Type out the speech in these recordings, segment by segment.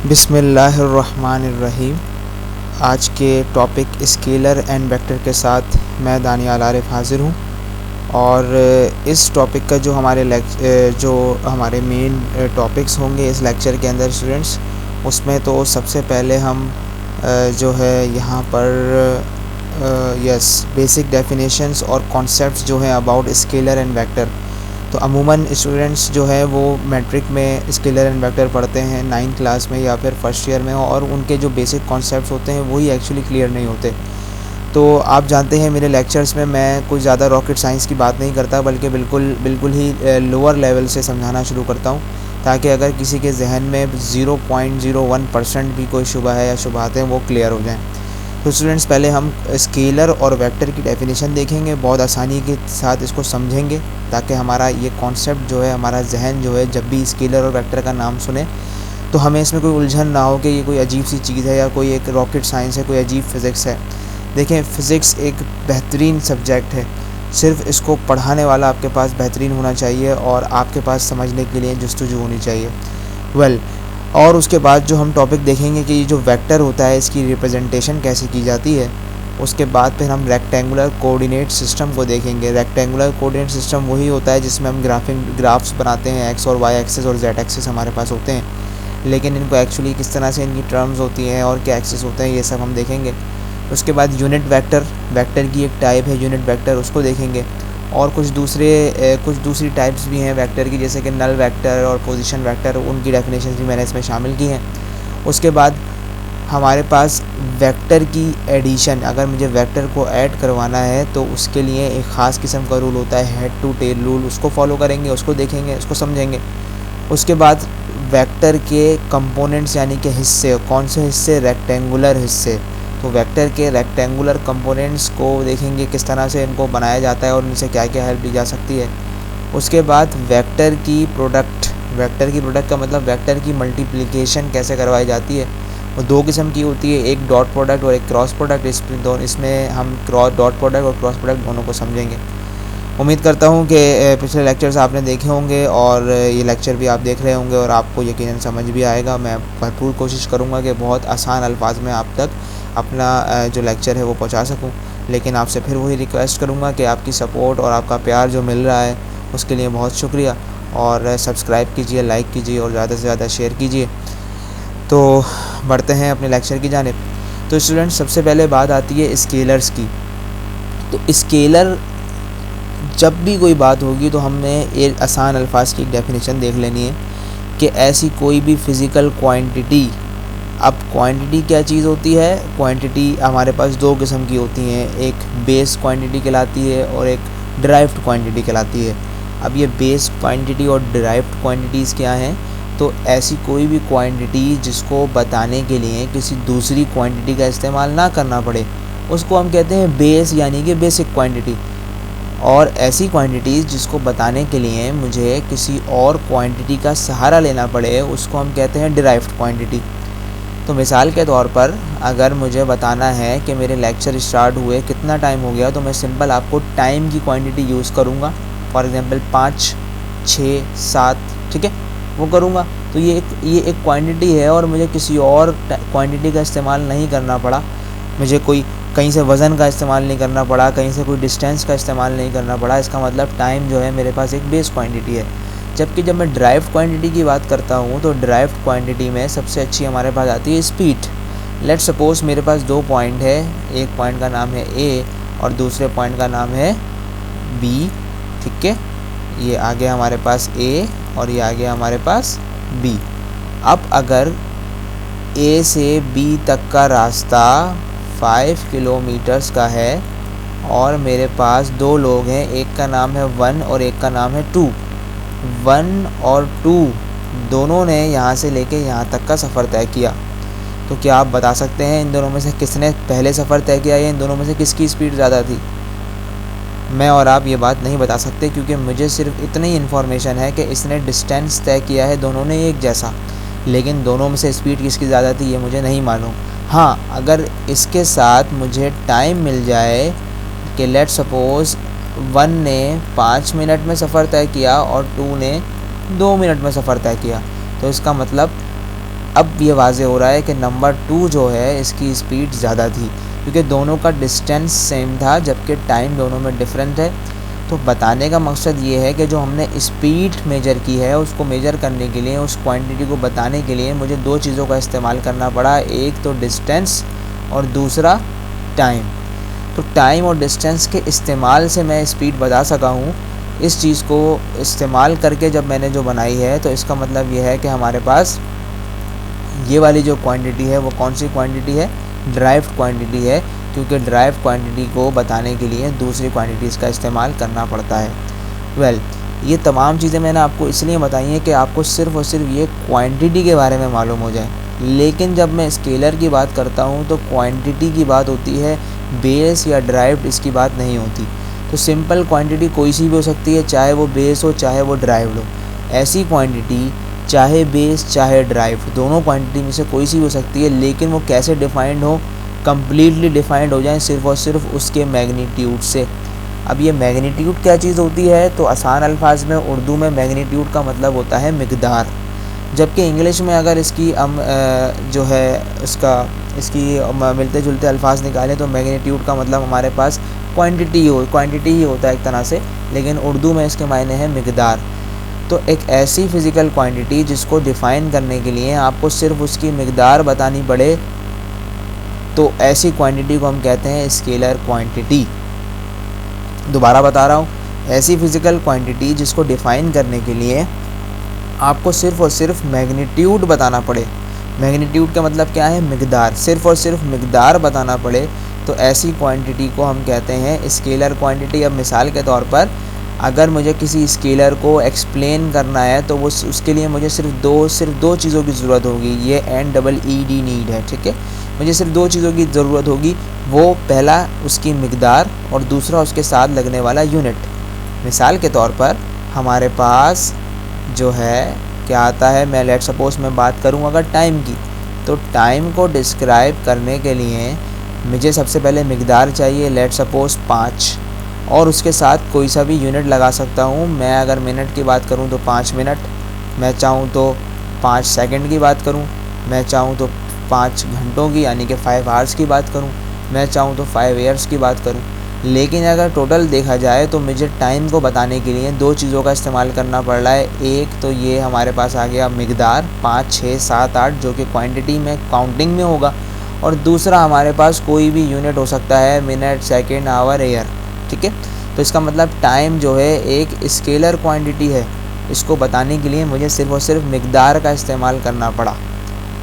बिस्मिल्लाहिर्रहमानिर्रहीम। आज के टॉपिक स्केलर एंड वेक्टर के साथ मैं दानियाल आरिफ हाज़िर हूँ। और इस टॉपिक का जो हमारे मेन टॉपिक्स होंगे इस लेक्चर के अंदर स्टूडेंट्स, उसमें तो सबसे पहले हम जो है यहाँ पर बेसिक डेफिनेशंस और कॉन्सेप्ट्स जो हैं अबाउट स्केलर एंड वेक्टर। तो अमूमन स्टूडेंट्स जो है वो मैट्रिक में स्केलर एंड वेक्टर पढ़ते हैं 9th क्लास में या फिर फर्स्ट ईयर में, और उनके जो बेसिक कॉन्सेप्ट्स होते हैं वही एक्चुअली क्लियर नहीं होते। तो आप जानते हैं मेरे लेक्चर्स में मैं कुछ ज़्यादा रॉकेट साइंस की बात नहीं करता, बल्कि बिल्कुल ही लोअर लेवल से समझाना शुरू करता हूँ, ताकि अगर किसी के जहन में 0.01% भी कोई शुबा है या शुबहात हैं वो क्लियर हो जाएँ। तो स्टूडेंट्स, पहले हम स्केलर और वेक्टर की डेफिनेशन देखेंगे, बहुत आसानी के साथ इसको समझेंगे, ताकि हमारा ये कॉन्सेप्ट जो है, हमारा जहन जो है, जब भी स्केलर और वेक्टर का नाम सुने तो हमें इसमें कोई उलझन ना हो कि ये कोई अजीब सी चीज़ है या कोई एक रॉकेट साइंस है, कोई अजीब फ़िज़िक्स है। देखें, फ़िज़िक्स एक बेहतरीन सब्जेक्ट है, सिर्फ इसको पढ़ाने वाला आपके पास बेहतरीन होना चाहिए और आपके पास समझने के लिए जुस्तजू होनी चाहिए। और उसके बाद जो हम टॉपिक देखेंगे कि ये जो वेक्टर होता है इसकी रिप्रेजेंटेशन कैसे की जाती है। उसके बाद फिर हम रेक्टेंगुलर कोऑर्डिनेट सिस्टम को देखेंगे। रेक्टेंगुलर कोऑर्डिनेट सिस्टम वही होता है जिसमें हम ग्राफ्स बनाते हैं, एक्स और वाई एक्सिस और जेड एक्सिस हमारे पास होते हैं, लेकिन इनको एक्चुअली किस तरह से इनकी टर्म्स होती हैं और क्या एक्सिस होते हैं, ये सब हम देखेंगे। उसके बाद यूनिट वेक्टर की एक टाइप है यूनिट वेक्टर, उसको देखेंगे। और कुछ दूसरी टाइप्स भी हैं वेक्टर की, जैसे कि नल वेक्टर और पोजीशन वेक्टर, उनकी डेफिनेशन भी मैंने इसमें शामिल की हैं। उसके बाद हमारे पास वेक्टर की एडिशन, अगर मुझे वेक्टर को ऐड करवाना है तो उसके लिए एक ख़ास किस्म का रूल होता है, हेड टू टेल रूल, उसको फॉलो करेंगे, उसको देखेंगे, उसको समझेंगे। उसके बाद वेक्टर के कंपोनेंट्स यानी कि हिस्से, कौन से हिस्से, रेक्टेंगुलर हिस्से, तो वेक्टर के रेक्टेंगुलर कंपोनेंट्स को देखेंगे, किस तरह से इनको बनाया जाता है और इनसे क्या क्या हेल्प ली जा सकती है। उसके बाद वेक्टर की प्रोडक्ट का मतलब वेक्टर की मल्टीप्लिकेशन कैसे करवाई जाती है। वो दो किस्म की होती है, एक डॉट प्रोडक्ट और एक क्रॉस प्रोडक्ट। इसमें हम डॉट प्रोडक्ट और क्रॉस प्रोडक्ट दोनों को समझेंगे। उम्मीद करता हूँ कि पिछले लेक्चर्स आपने देखे होंगे और ये लेक्चर भी आप देख रहे होंगे और आपको यकीनन समझ भी आएगा। मैं भरपूर कोशिश करूँगा कि बहुत आसान अल्फाज में आप तक अपना जो लेक्चर है वो पहुँचा सकूँ, लेकिन आपसे फिर वही रिक्वेस्ट करूँगा कि आपकी सपोर्ट और आपका प्यार जो मिल रहा है उसके लिए बहुत शुक्रिया। और सब्सक्राइब कीजिए, लाइक कीजिए और ज़्यादा से ज़्यादा शेयर कीजिए। तो बढ़ते हैं अपने लेक्चर की जानिब। तो स्टूडेंट्स, सबसे पहले बात आती है स्केलर्स की। तो स्केलर, जब भी कोई बात होगी तो हमें एक आसान अल्फाज की डेफिनेशन देख लेनी है कि ऐसी कोई भी फ़िज़िकल क्वांटिटी। अब क्वांटिटी क्या चीज़ होती है? क्वांटिटी हमारे पास दो किस्म की होती हैं, एक बेस क्वांटिटी कहलाती है और एक डिराइव्ड क्वांटिटी कहलाती है। अब ये बेस क्वांटिटी और डिराइव्ड क्वांटिटीज़ क्या हैं? तो ऐसी कोई भी क्वांटिटी जिसको बताने के लिए किसी दूसरी क्वांटिटी का इस्तेमाल ना करना पड़े, उसको हम कहते हैं बेस यानी कि बेसिक क्वांटिटी। और ऐसी क्वांटिटीज़ जिसको बताने के लिए मुझे किसी और क्वांटिटी का सहारा लेना पड़े, उसको हम कहते हैं डिराइव्ड क्वांटिटी। तो मिसाल के तौर पर अगर मुझे बताना है कि मेरे लेक्चर स्टार्ट हुए कितना टाइम हो गया, तो मैं सिंपल आपको टाइम की क्वांटिटी यूज़ करूँगा। फॉर एग्जांपल 5, 6, 7, ठीक है, वो करूँगा। तो ये एक क्वांटिटी है और मुझे किसी और क्वांटिटी का इस्तेमाल नहीं करना पड़ा। मुझे कोई कहीं से वज़न का इस्तेमाल नहीं करना पड़ा, कहीं से कोई डिस्टेंस का इस्तेमाल नहीं करना पड़ा। इसका मतलब टाइम जो है मेरे पास एक बेस क्वांटिटी है। जबकि जब मैं डिराइव्ड क्वांटिटी की बात करता हूँ तो डिराइव्ड क्वांटिटी में सबसे अच्छी हमारे पास आती है स्पीड। लेट्स सपोज़ मेरे पास दो पॉइंट है, एक पॉइंट का नाम है ए और दूसरे पॉइंट का नाम है बी, ठीक है। ये आ गया हमारे पास ए और ये आ गया हमारे पास बी। अब अगर ए से बी तक का रास्ता 5 किलोमीटर्स का है और मेरे पास दो लोग हैं, एक का नाम है 1 और एक का नाम है 2। 1 और 2 दोनों ने यहाँ से लेके यहाँ तक का सफ़र तय किया। तो क्या आप बता सकते हैं इन दोनों में से किसने पहले सफ़र तय किया या इन दोनों में से किसकी स्पीड ज़्यादा थी? मैं और आप ये बात नहीं बता सकते, क्योंकि मुझे सिर्फ इतनी इन्फॉर्मेशन है कि इसने डिस्टेंस तय किया है दोनों ने एक जैसा, लेकिन दोनों में से स्पीड किसकी ज़्यादा थी ये मुझे नहीं मालूम। हाँ, अगर इसके साथ मुझे टाइम मिल जाए कि लेट्स सपोज़ 1 ने 5 मिनट में सफ़र तय किया और 2 ने 2 मिनट में सफ़र तय किया, तो इसका मतलब अब ये वाज़े हो रहा है कि नंबर 2 जो है इसकी स्पीड ज़्यादा थी, क्योंकि दोनों का डिस्टेंस सेम था जबकि टाइम दोनों में डिफरेंट है। तो बताने का मकसद ये है कि जो हमने स्पीड मेजर की है उसको मेजर करने के लिए, उस क्वांटिटी को बताने के लिए मुझे 2 चीज़ों का इस्तेमाल करना पड़ा, एक तो डिस्टेंस और दूसरा टाइम। तो टाइम और डिस्टेंस के इस्तेमाल से मैं स्पीड बता सका हूँ। इस चीज़ को इस्तेमाल करके जब मैंने जो बनाई है तो इसका मतलब ये है कि हमारे पास ये वाली जो क्वांटिटी है वो कौन सी क्वांटिटी है, ड्राइव्ड क्वांटिटी है, क्योंकि ड्राइव्ड क्वांटिटी को बताने के लिए दूसरी क्वांटिटीज़ का इस्तेमाल करना पड़ता है। ये तमाम चीज़ें मैंने आपको इसलिए बताई हैं कि आपको सिर्फ़ और सिर्फ ये क्वांटिटी के बारे में मालूम हो जाए। लेकिन जब मैं स्केलर की बात करता हूँ तो क्वांटिटी की बात होती है, बेस या ड्राइव्ड इसकी बात नहीं होती। तो सिंपल क्वांटिटी कोई सी भी हो सकती है, चाहे वो बेस हो चाहे वो ड्राइव्ड हो। ऐसी क्वांटिटी चाहे बेस चाहे ड्राइव, दोनों क्वांटिटी में से कोई सी भी हो सकती है, लेकिन वो कैसे डिफाइंड हो, कम्प्लीटली डिफाइंड हो जाए सिर्फ़ और सिर्फ उसके मैग्नीट्यूड से। अब ये मैग्नीट्यूड क्या चीज़ होती है, तो आसान अल्फाज में उर्दू में मैग्नीट्यूड का मतलब होता है मिक़दार, जबकि इंग्लिश में अगर इसकी जो है इसकी मिलते जुलते अल्फाज निकालें तो मैग्नीट्यूड का मतलब हमारे पास क्वांटिटी ही होता है एक तरह से, लेकिन उर्दू में इसके मायने हैं मिक़दार। तो एक ऐसी फ़िज़िकल क्वांटिटी जिसको डिफ़ाइन करने के लिए आपको सिर्फ उसकी मिक़दार बतानी पड़े, तो ऐसी क्वांटिटी को हम कहते हैं स्केलर क्वांटिटी। दोबारा बता रहा हूँ, ऐसी फ़िज़िकल क्वांटिटी जिसको डिफ़ाइन करने के लिए आपको सिर्फ़ और सिर्फ मैग्नीट्यूड बताना पड़े। मैग्नीट्यूड का मतलब क्या है, मिक़दार, सिर्फ़ और सिर्फ मिक़दार बताना पड़े, तो ऐसी क्वांटिटी को हम कहते हैं स्केलर क्वांटिटी। अब मिसाल के तौर पर अगर मुझे किसी स्केलर को एक्सप्लेन करना है तो वो उसके लिए मुझे सिर्फ दो चीज़ों की ज़रूरत होगी, ये NEED नीड है, ठीक है। मुझे सिर्फ 2 चीज़ों की ज़रूरत होगी, वो पहला उसकी मिक़दार और दूसरा उसके साथ लगने वाला यूनिट। मिसाल के तौर पर हमारे पास जो है क्या आता है, मैं लेट सपोज़ मैं बात करूँ अगर टाइम की, तो टाइम को डिस्क्राइब करने के लिए मुझे सबसे पहले मिक़दार चाहिए, लेट सपोज़ 5, और उसके साथ कोई सा भी यूनिट लगा सकता हूँ। मैं अगर मिनट की बात करूँ तो 5 मिनट, मैं चाहूँ तो 5 सेकंड की बात करूँ, मैं चाहूँ तो 5 घंटों की यानी कि 5 आवर्स की बात करूँ, मैं चाहूँ तो 5 ईयर्स की बात करूँ। लेकिन अगर टोटल देखा जाए तो मुझे टाइम को बताने के लिए 2 चीज़ों का इस्तेमाल करना पड़ रहा है। एक तो ये हमारे पास आ गया मिक़दार 5, 6, 7, 8 जो कि क्वांटिटी में काउंटिंग में होगा, और दूसरा हमारे पास कोई भी यूनिट हो सकता है, मिनट, सेकेंड, आवर, ईयर, ठीक है। तो इसका मतलब टाइम जो है एक स्केलर क्वांटिटी है, इसको बताने के लिए मुझे सिर्फ़ और सिर्फ मिक़दार का इस्तेमाल करना पड़ा।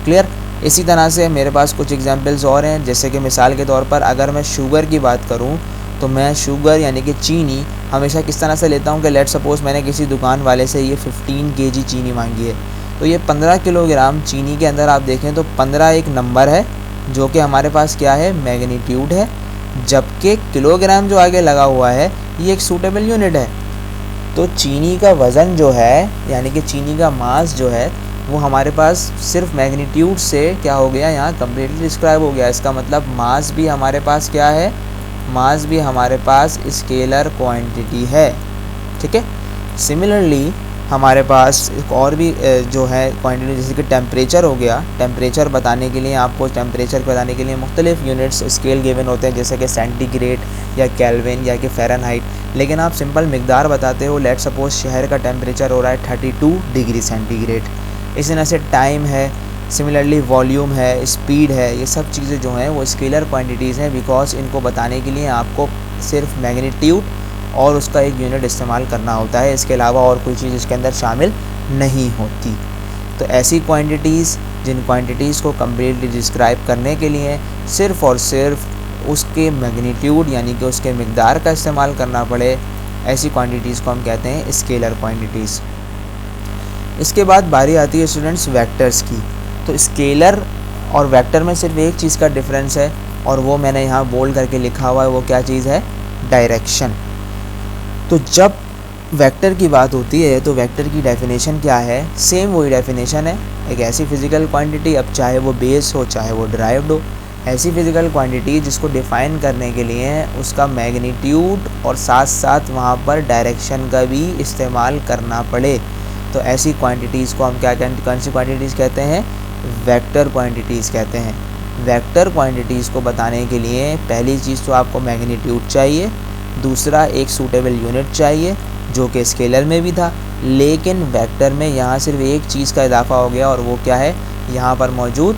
क्लियर। इसी तरह से मेरे पास कुछ एग्जांपल्स और हैं, जैसे कि मिसाल के तौर पर अगर मैं शुगर की बात करूं तो मैं शुगर यानी कि चीनी हमेशा किस तरह से लेता हूं कि लेट सपोज़ मैंने किसी दुकान वाले से ये 15 kg चीनी मांगी है, तो ये 15 किलोग्राम चीनी के अंदर आप देखें तो 15 एक नंबर है जो कि हमारे पास क्या है, मैग्नीट्यूड है, जबकि किलोग्राम जो आगे लगा हुआ है ये एक सूटेबल यूनिट है। तो चीनी का वज़न जो है यानी कि चीनी का मास जो है वो हमारे पास सिर्फ मैग्नीट्यूड से क्या हो गया, यहाँ कम्प्लीटली डिस्क्राइब हो गया। इसका मतलब मास भी हमारे पास क्या है, मास भी हमारे पास स्केलर क्वांटिटी है, ठीक है। सिमिलरली हमारे पास एक और भी जो है क्वांटिटी, जैसे कि टेम्परेचर हो गया। टेम्परेचर बताने के लिए आपको टेम्परेचर बताने के लिए मुख्तलिफ यूनिट्स स्केल गिवन होते हैं, जैसे कि सेंटीग्रेड या केल्विन या कि फ़ारेनहाइट, लेकिन आप सिंपल मिक़दार बताते हो। लेट सपोज़ शहर का टेम्परेचर हो रहा है 32 डिग्री सेंटीग्रेड। इस तरह से टाइम है, सिमिलरली वॉल्यूम है, स्पीड है, ये सब चीज़ें जो हैं वो स्केलर क्वांटिटीज़ हैं, बिकॉज इनको बताने के लिए आपको सिर्फ मैग्नीट्यूड और उसका एक यूनिट इस्तेमाल करना होता है, इसके अलावा और कोई चीज़ इसके अंदर शामिल नहीं होती। तो ऐसी क्वांटिटीज़ जिन क्वांटिटीज़ को कम्प्लीटली डिस्क्राइब करने के लिए सिर्फ़ और सिर्फ उसके मैग्नीट्यूड यानी कि उसके मिक़दार का इस्तेमाल करना पड़े, ऐसी क्वांटिटीज़ को हम कहते हैं स्केलर क्वांटिटीज़। इसके बाद बारी आती है स्टूडेंट्स वेक्टर्स की। तो स्केलर और वेक्टर में सिर्फ एक चीज़ का डिफरेंस है, और वो मैंने यहाँ बोल्ड करके लिखा हुआ है, वो क्या चीज़ है, डायरेक्शन। तो जब वेक्टर की बात होती है तो वेक्टर की डेफिनेशन क्या है, सेम वही डेफिनेशन है, एक ऐसी फ़िज़िकल क्वांटिटी, अब चाहे वो बेस हो चाहे वो ड्राइव्ड हो, ऐसी फ़िज़िकल क्वांटिटी जिसको डिफ़ाइन करने के लिए उसका मैग्नीट्यूड और साथ साथ वहाँ पर डायरेक्शन का भी इस्तेमाल करना पड़े। तो ऐसी क्वांटिटीज़ को हम क्या कौन सी क्वांटिटीज़ कहते हैं, वेक्टर क्वांटिटीज़ कहते हैं। वेक्टर क्वांटिटीज़ को बताने के लिए पहली चीज़ तो आपको मैग्नीट्यूड चाहिए, दूसरा एक सूटेबल यूनिट चाहिए जो कि स्केलर में भी था, लेकिन वेक्टर में यहाँ सिर्फ एक चीज़ का इजाफा हो गया और वो क्या है, यहाँ पर मौजूद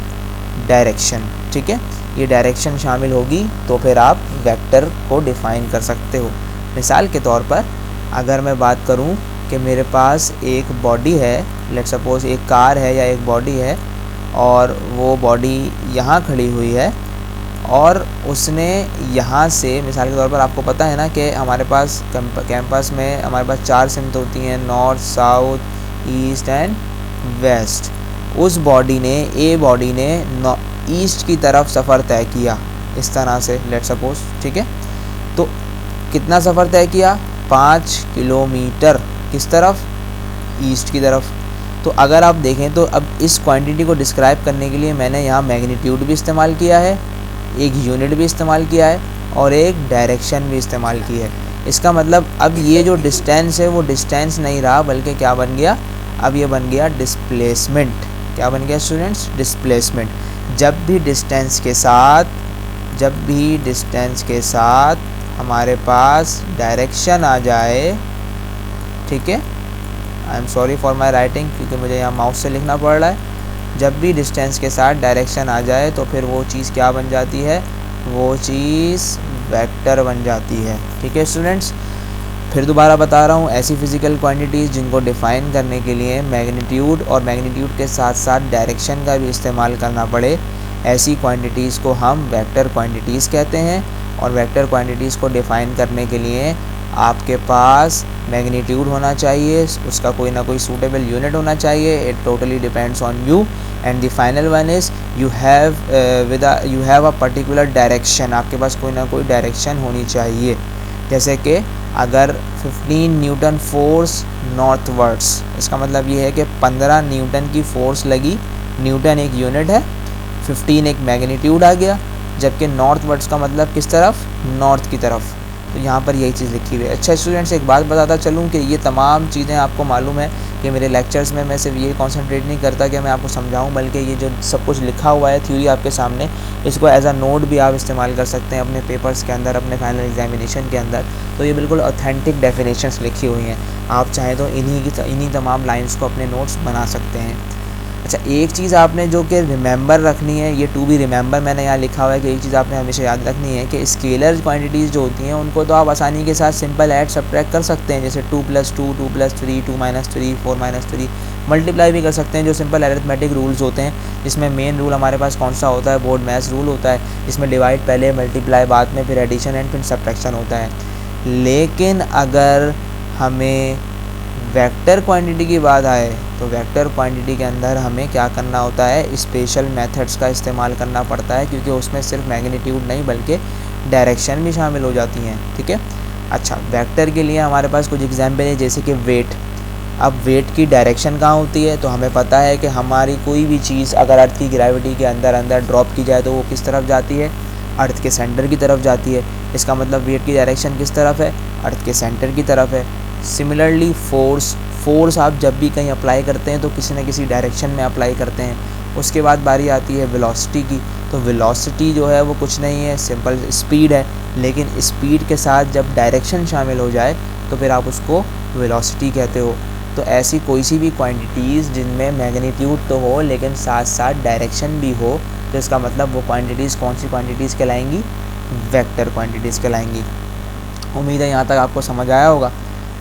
डायरेक्शन। ठीक है, ये डायरेक्शन शामिल होगी तो फिर आप वेक्टर को डिफ़ाइन कर सकते हो। मिसाल के तौर पर अगर मैं बात करूँ कि मेरे पास एक बॉडी है, लेट्स सपोज एक कार है या एक बॉडी है, और वो बॉडी यहाँ खड़ी हुई है और उसने यहाँ से, मिसाल के तौर पर आपको पता है ना कि हमारे पास कैंपस में हमारे पास 4 सिमत होती हैं, north, south, east and west. उस बॉडी ने, ए बॉडी ने ईस्ट की तरफ सफ़र तय किया इस तरह से, लेट्स सपोज। ठीक है, तो कितना सफ़र तय किया, 5 किलोमीटर, किस तरफ, ईस्ट की तरफ। तो अगर आप देखें तो अब इस क्वांटिटी को डिस्क्राइब करने के लिए मैंने यहाँ मैग्नीट्यूड भी इस्तेमाल किया है, एक यूनिट भी इस्तेमाल किया है और एक डायरेक्शन भी इस्तेमाल की है। इसका मतलब अब ये जो डिस्टेंस है वो डिस्टेंस नहीं रहा, बल्कि क्या बन गया, अब ये बन गया डिस्प्लेसमेंट। क्या बन गया स्टूडेंट्स, डिस्प्लेसमेंट। जब भी डिस्टेंस के साथ हमारे पास डायरेक्शन आ जाए, ठीक है, I am sorry for my writing क्योंकि मुझे यहाँ माउस से लिखना पड़ रहा है। जब भी डिस्टेंस के साथ डायरेक्शन आ जाए तो फिर वो चीज़ क्या बन जाती है, वो चीज़ वेक्टर बन जाती है। ठीक है स्टूडेंट्स, फिर दोबारा बता रहा हूँ, ऐसी फ़िज़िकल क्वांटिटीज़ जिनको डिफ़ाइन करने के लिए मैग्नीट्यूड और मैग्नीट्यूड के साथ साथ डायरेक्शन का भी इस्तेमाल करना पड़े, ऐसी क्वांटिटीज़ को हम वेक्टर क्वांटिटीज़ कहते हैं। और वेक्टर क्वांटिटीज़ को डिफ़ाइन करने के लिए आपके पास मैग्नीट्यूड होना चाहिए, उसका कोई ना कोई सूटेबल यूनिट होना चाहिए। It totally depends on you. And the final one is you have a particular direction, आपके पास कोई ना कोई डायरेक्शन होनी चाहिए। जैसे कि अगर 15 न्यूटन फोर्स नॉर्थवर्ड्स, इसका मतलब ये है कि 15 न्यूटन की फोर्स लगी, न्यूटन एक यूनिट है, 15 एक मैग्नीट्यूड आ गया, जबकि नॉर्थवर्ड्स का मतलब किस तरफ, नॉर्थ की तरफ। तो यहाँ पर यही चीज़ लिखी हुई है। अच्छा स्टूडेंट्स, एक बात बताता चलूँ कि ये तमाम चीज़ें आपको मालूम है कि मेरे लेक्चर्स में मैं सिर्फ ये कंसंट्रेट नहीं करता कि मैं आपको समझाऊं, बल्कि ये जो सब कुछ लिखा हुआ है थ्योरी आपके सामने, इसको एज अ नोट भी आप इस्तेमाल कर सकते हैं अपने पेपर्स के अंदर, अपने फाइनल एग्जामिनेशन के अंदर। तो ये बिल्कुल ऑथेंटिक डेफिनेशंस लिखी हुई हैं, आप चाहें तो इन्हीं तमाम लाइन्स को अपने नोट्स बना सकते हैं। अच्छा, एक चीज़ आपने जो कि रिमेंबर रखनी है, ये टू बी रिमेंबर मैंने यहाँ लिखा हुआ है कि एक चीज़ आपने हमेशा याद रखनी है कि स्केलर क्वांटिटीज़ जो होती हैं उनको तो आप आसानी के साथ सिंपल ऐड सब्ट्रैक्ट कर सकते हैं, जैसे 2 + 2, 2 + 3, 2 - 3, 4 - 3, मल्टीप्लाई भी कर सकते हैं, जो सिंपल अरिथमेटिक रूल्स होते हैं, जिसमें मेन रूल हमारे पास कौन सा होता है, बोर्ड मैथ्स रूल होता है, जिसमें डिवाइड पहले, मल्टीप्लाई बाद में, फिर एडिशन एंड फिर सब्ट्रैक्शन होता है। लेकिन अगर हमें वेक्टर क्वांटिटी की बात आए तो वेक्टर क्वांटिटी के अंदर हमें क्या करना होता है, स्पेशल मेथड्स का इस्तेमाल करना पड़ता है, क्योंकि उसमें सिर्फ मैग्नीट्यूड नहीं बल्कि डायरेक्शन भी शामिल हो जाती हैं। ठीक है, अच्छा, वेक्टर के लिए हमारे पास कुछ एग्जाम्पल है, जैसे कि वेट। अब वेट की डायरेक्शन कहाँ होती है, तो हमें पता है कि हमारी कोई भी चीज़ अगर अर्थ की ग्रेविटी के अंदर ड्रॉप की जाए तो वो किस तरफ जाती है, अर्थ के सेंटर की तरफ जाती है। इसका मतलब वेट की डायरेक्शन किस तरफ है, अर्थ के सेंटर की तरफ है। सिमिलरली फोर्स आप जब भी कहीं अप्लाई करते हैं तो किसी न किसी डायरेक्शन में अप्लाई करते हैं। उसके बाद बारी आती है वेलोसिटी की, तो वेलोसिटी जो है वो कुछ नहीं है, सिंपल स्पीड है, लेकिन स्पीड के साथ जब डायरेक्शन शामिल हो जाए तो फिर आप उसको वेलोसिटी कहते हो। तो ऐसी कोई सी भी क्वांटिटीज़ जिनमें मैग्नीट्यूड तो हो लेकिन साथ साथ डायरेक्शन भी हो, तो इसका मतलब वो क्वांटिटीज़ कौन सी क्वांटिटीज़ कहलाएंगी, वेक्टर क्वांटिटीज़ कहलाएंगी। उम्मीद है यहाँ तक आपको समझ आया होगा।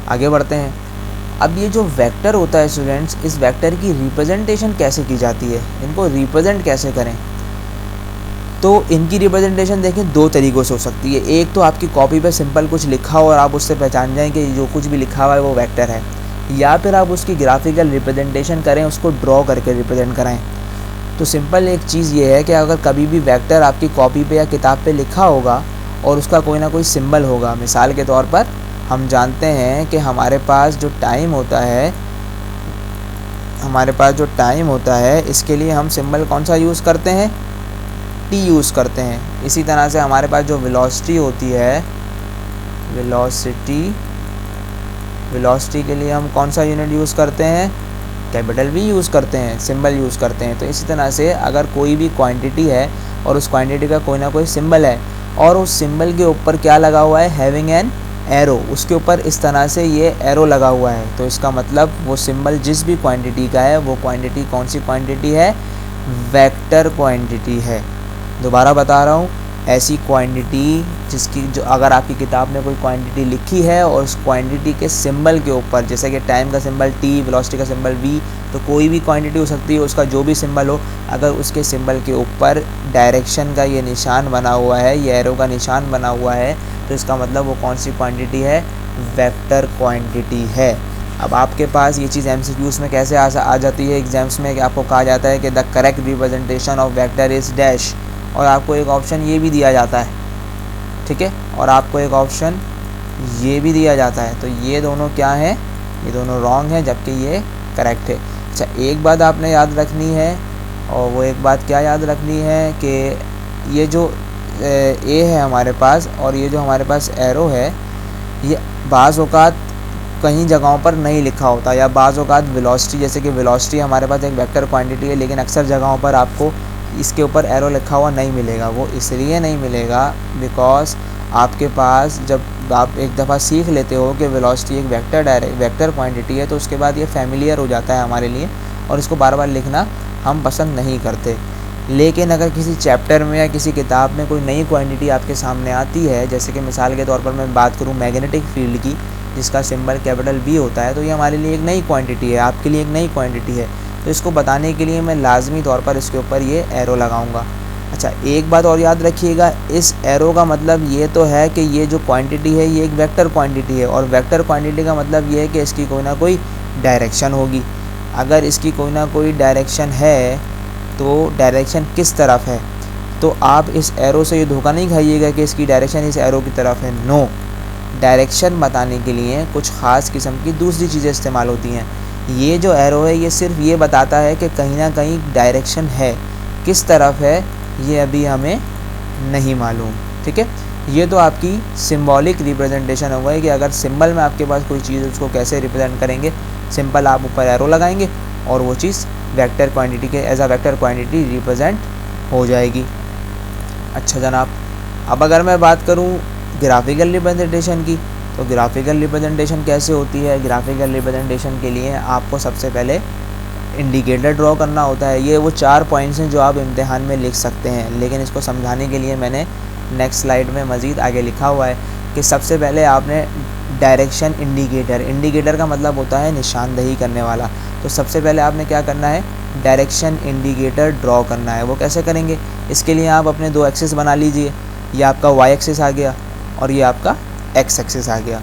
आगे बढ़ते हैं। अब ये जो वेक्टर होता है स्टूडेंट्स, इस वेक्टर की रिप्रेजेंटेशन कैसे की जाती है, इनको रिप्रेजेंट कैसे करें, तो इनकी रिप्रेजेंटेशन देखें 2 तरीक़ों से हो सकती है। एक तो आपकी कॉपी पे सिंपल कुछ लिखा हो और आप उससे पहचान जाएं कि जो कुछ भी लिखा हुआ है वो वेक्टर है, या फिर आप उसकी ग्राफिकल रिप्रेजेंटेशन करें, उसको ड्रॉ करके रिप्रेजेंट कराएं। तो सिंपल एक चीज़ ये है कि अगर कभी भी वेक्टर आपकी कॉपी पे या किताब पे लिखा होगा और उसका कोई ना कोई सिंबल होगा, मिसाल के तौर पर हम जानते हैं कि हमारे पास जो टाइम होता है, इसके लिए हम सिंबल कौन सा यूज़ करते हैं, टी यूज़ करते हैं। इसी तरह से हमारे पास जो वेलोसिटी होती है, वेलोसिटी के लिए हम कौन सा यूनिट यूज़ करते हैं, कैपिटल V यूज़ करते हैं, सिंबल यूज़ करते हैं। तो इसी तरह से अगर कोई भी क्वांटिटी है और उस क्वांटिटी का कोई ना कोई सिंबल है और उस सिंबल के ऊपर क्या लगा हुआ है, हैविंग एन एरो, उसके ऊपर इस तरह से ये एरो लगा हुआ है, तो इसका मतलब वो सिंबल जिस भी क्वांटिटी का है वो क्वांटिटी कौन सी क्वांटिटी है, वेक्टर क्वांटिटी है। दोबारा बता रहा हूँ, ऐसी क्वांटिटी जिसकी जो अगर आपकी किताब में कोई क्वांटिटी लिखी है और उस क्वांटिटी के सिंबल के ऊपर, जैसे कि टाइम का सिंबल T, वेलोसिटी का सिंबल V, तो कोई भी क्वांटिटी हो सकती है, उसका जो भी सिंबल हो, अगर उसके सिंबल के ऊपर डायरेक्शन का ये निशान बना हुआ है, ये एरो का निशान बना हुआ है, तो इसका मतलब वो कौन सी क्वांटिटी है, वेक्टर क्वांटिटी है। अब आपके पास ये चीज़ MCQs में कैसे आ जाती है एग्जाम्स में, कि आपको कहा जाता है कि the correct representation of vector is dash, और आपको एक ऑप्शन ये भी दिया जाता है, ठीक है, और आपको एक ऑप्शन ये भी दिया जाता है। तो ये दोनों क्या है, ये दोनों रॉन्ग है, जबकि ये करेक्ट है। अच्छा, एक बात आपने याद रखनी है, और वो एक बात क्या याद रखनी है कि ये जो ए है हमारे पास और ये जो हमारे पास एरो है, ये बाज़ औक़ात कहीं जगहों पर नहीं लिखा होता, या बाज़ औक़ात वेलोसिटी, जैसे कि वेलोसिटी हमारे पास एक वेक्टर क्वांटिटी है, लेकिन अक्सर जगहों पर आपको इसके ऊपर एरो लिखा हुआ नहीं मिलेगा। वो इसलिए नहीं मिलेगा बिकॉज आपके पास जब आप एक दफ़ा सीख लेते हो कि वेलोसिटी एक वेक्टर क्वांटिटी है, तो उसके बाद ये फैमिलियर हो जाता है हमारे लिए, और इसको बार बार लिखना हम पसंद नहीं करते। लेकिन अगर किसी चैप्टर में या किसी किताब में कोई नई क्वांटिटी आपके सामने आती है, जैसे कि मिसाल के तौर पर मैं बात करूँ मैग्नेटिक फील्ड की, जिसका सिंबल कैपिटल V होता है, तो ये हमारे लिए एक नई क्वांटिटी है, आपके लिए एक नई क्वांटिटी है। तो इसको बताने के लिए मैं लाजमी तौर पर इसके ऊपर ये एरो लगाऊंगा। अच्छा, एक बात और याद रखिएगा, इस एरो का मतलब ये तो है कि ये जो क्वांटिटी है ये एक वेक्टर क्वांटिटी है, और वेक्टर क्वांटिटी का मतलब ये है कि इसकी कोई ना कोई डायरेक्शन होगी। अगर इसकी कोई ना कोई डायरेक्शन है, तो डायरेक्शन किस तरफ है, तो आप इस एरो से ये धोखा नहीं खाइएगा कि इसकी डायरेक्शन इस एरो की तरफ है। नो, डायरेक्शन बताने के लिए कुछ ख़ास किस्म की दूसरी चीज़ें इस्तेमाल होती हैं। ये जो एरो है ये सिर्फ ये बताता है कि कहीं ना कहीं डायरेक्शन है, किस तरफ है ये अभी हमें नहीं मालूम, ठीक है। ये तो आपकी सिंबॉलिक रिप्रेजेंटेशन हो गई कि अगर सिंबल में आपके पास कोई चीज़, उसको कैसे रिप्रेजेंट करेंगे। सिंपल आप ऊपर एरो लगाएंगे और वो चीज़ वेक्टर क्वांटिटी के as a vector quantity represent हो जाएगी। अच्छा जनाब, अब अगर मैं बात करूँ ग्राफिकल रिप्रेजेंटेशन की, तो ग्राफिकल रिप्रेजेंटेशन कैसे होती है। ग्राफिकल रिप्रेजेंटेशन के लिए आपको सबसे पहले इंडिकेटर ड्रॉ करना होता है। ये वो 4 पॉइंट्स हैं जो आप इम्तिहान में लिख सकते हैं, लेकिन इसको समझाने के लिए मैंने नेक्स्ट स्लाइड में मज़ीद आगे लिखा हुआ है कि सबसे पहले आपने डायरेक्शन इंडिकेटर का मतलब होता है निशानदही करने वाला। तो सबसे पहले आपने क्या करना है, डायरेक्शन इंडिकेटर ड्रॉ करना है। वो कैसे करेंगे, इसके लिए आप अपने 2 एक्सिस बना लीजिए। ये आपका वाई एक्सिस आ गया और ये आपका एक्स एक्सिस आ गया।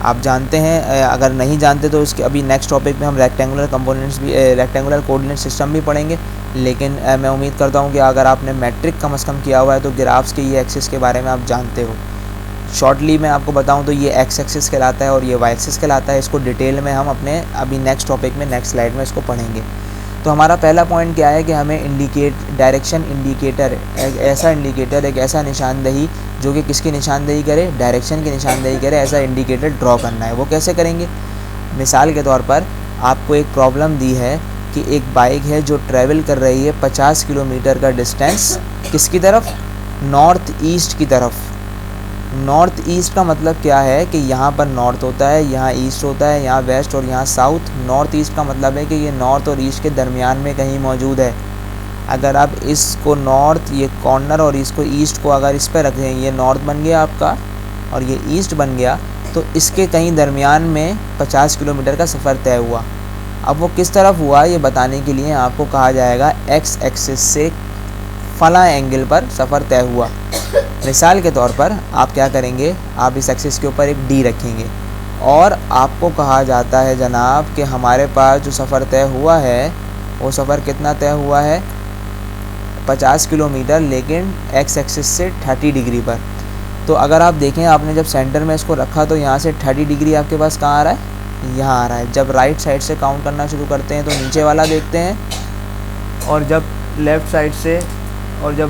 आप जानते हैं, अगर नहीं जानते तो इसके अभी नेक्स्ट टॉपिक में हम रेक्टेंगुलर कंपोनेंट्स भी रेक्टेंगुलर कोऑर्डिनेट सिस्टम भी पढ़ेंगे। लेकिन मैं उम्मीद करता हूं कि अगर आपने मैट्रिक कम से कम किया हुआ है तो ग्राफ्स के ये एक्सिस के बारे में आप जानते हो। शॉर्टली मैं आपको बताऊं तो ये एक्स एक्सिस कहलाता है और ये वाई एक्सिस कहलाता है। इसको डिटेल में हम अपने अभी नेक्स्ट टॉपिक में नेक्स्ट स्लाइड में इसको पढ़ेंगे। तो हमारा पहला पॉइंट क्या है कि हमें डायरेक्शन इंडिकेटर, एक ऐसा इंडिकेटर, एक ऐसा निशानदही जो कि किसकी निशानदही करे, डायरेक्शन की निशानदही करे, ऐसा इंडिकेटर ड्रॉ करना है। वो कैसे करेंगे, मिसाल के तौर पर आपको एक प्रॉब्लम दी है कि एक बाइक है जो ट्रैवल कर रही है 50 किलोमीटर का डिस्टेंस, किसकी तरफ, नॉर्थ ईस्ट की तरफ। नॉर्थ ईस्ट का मतलब क्या है कि यहाँ पर नॉर्थ होता है, यहाँ ईस्ट होता है, यहाँ वेस्ट और यहाँ साउथ। नॉर्थ ईस्ट का मतलब है कि ये नॉर्थ और ईस्ट के दरमियान में कहीं मौजूद है। अगर आप इसको नॉर्थ, ये कॉर्नर और इसको ईस्ट को अगर इस पर रखें, ये नॉर्थ बन गया आपका और ये ईस्ट बन गया, तो इसके कहीं दरमियान में 50 किलोमीटर का सफ़र तय हुआ। अब वो किस तरफ हुआ ये बताने के लिए आपको कहा जाएगा एक्स एक्सिस से फला एंगल पर सफ़र तय हुआ। मिसाल के तौर पर आप क्या करेंगे, आप इस एक्सिस के ऊपर एक डी रखेंगे और आपको कहा जाता है जनाब कि हमारे पास जो सफ़र तय हुआ है वो सफ़र कितना तय हुआ है, 50 किलोमीटर, लेकिन एक्स एक्सिस से 30 डिग्री पर। तो अगर आप देखें, आपने जब सेंटर में इसको रखा तो यहाँ से 30 डिग्री आपके पास कहाँ आ रहा है, यहाँ आ रहा है। जब राइट साइड से काउंट करना शुरू करते हैं तो नीचे वाला देखते हैं, और जब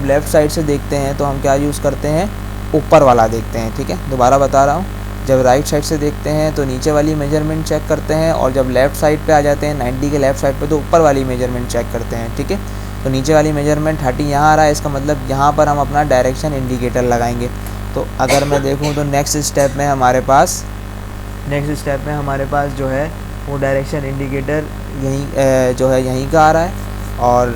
लेफ़्ट साइड से देखते हैं तो हम क्या यूज़ करते हैं, ऊपर वाला देखते हैं। ठीक है, दोबारा बता रहा हूँ, जब राइट साइड से देखते हैं तो नीचे वाली मेजरमेंट चेक करते हैं, और जब लेफ़्ट साइड पे आ जाते हैं 90 के लेफ़्ट साइड पे तो ऊपर वाली मेजरमेंट चेक करते हैं। ठीक है, तो नीचे वाली मेजरमेंट 30 यहाँ आ रहा है, इसका मतलब यहाँ पर हम अपना डायरेक्शन इंडिकेटर लगाएंगे। तो अगर मैं देखूँ तो नेक्स्ट स्टेप में हमारे पास जो है वो डायरेक्शन इंडिकेटर यहीं जो है यहीं का आ रहा है, और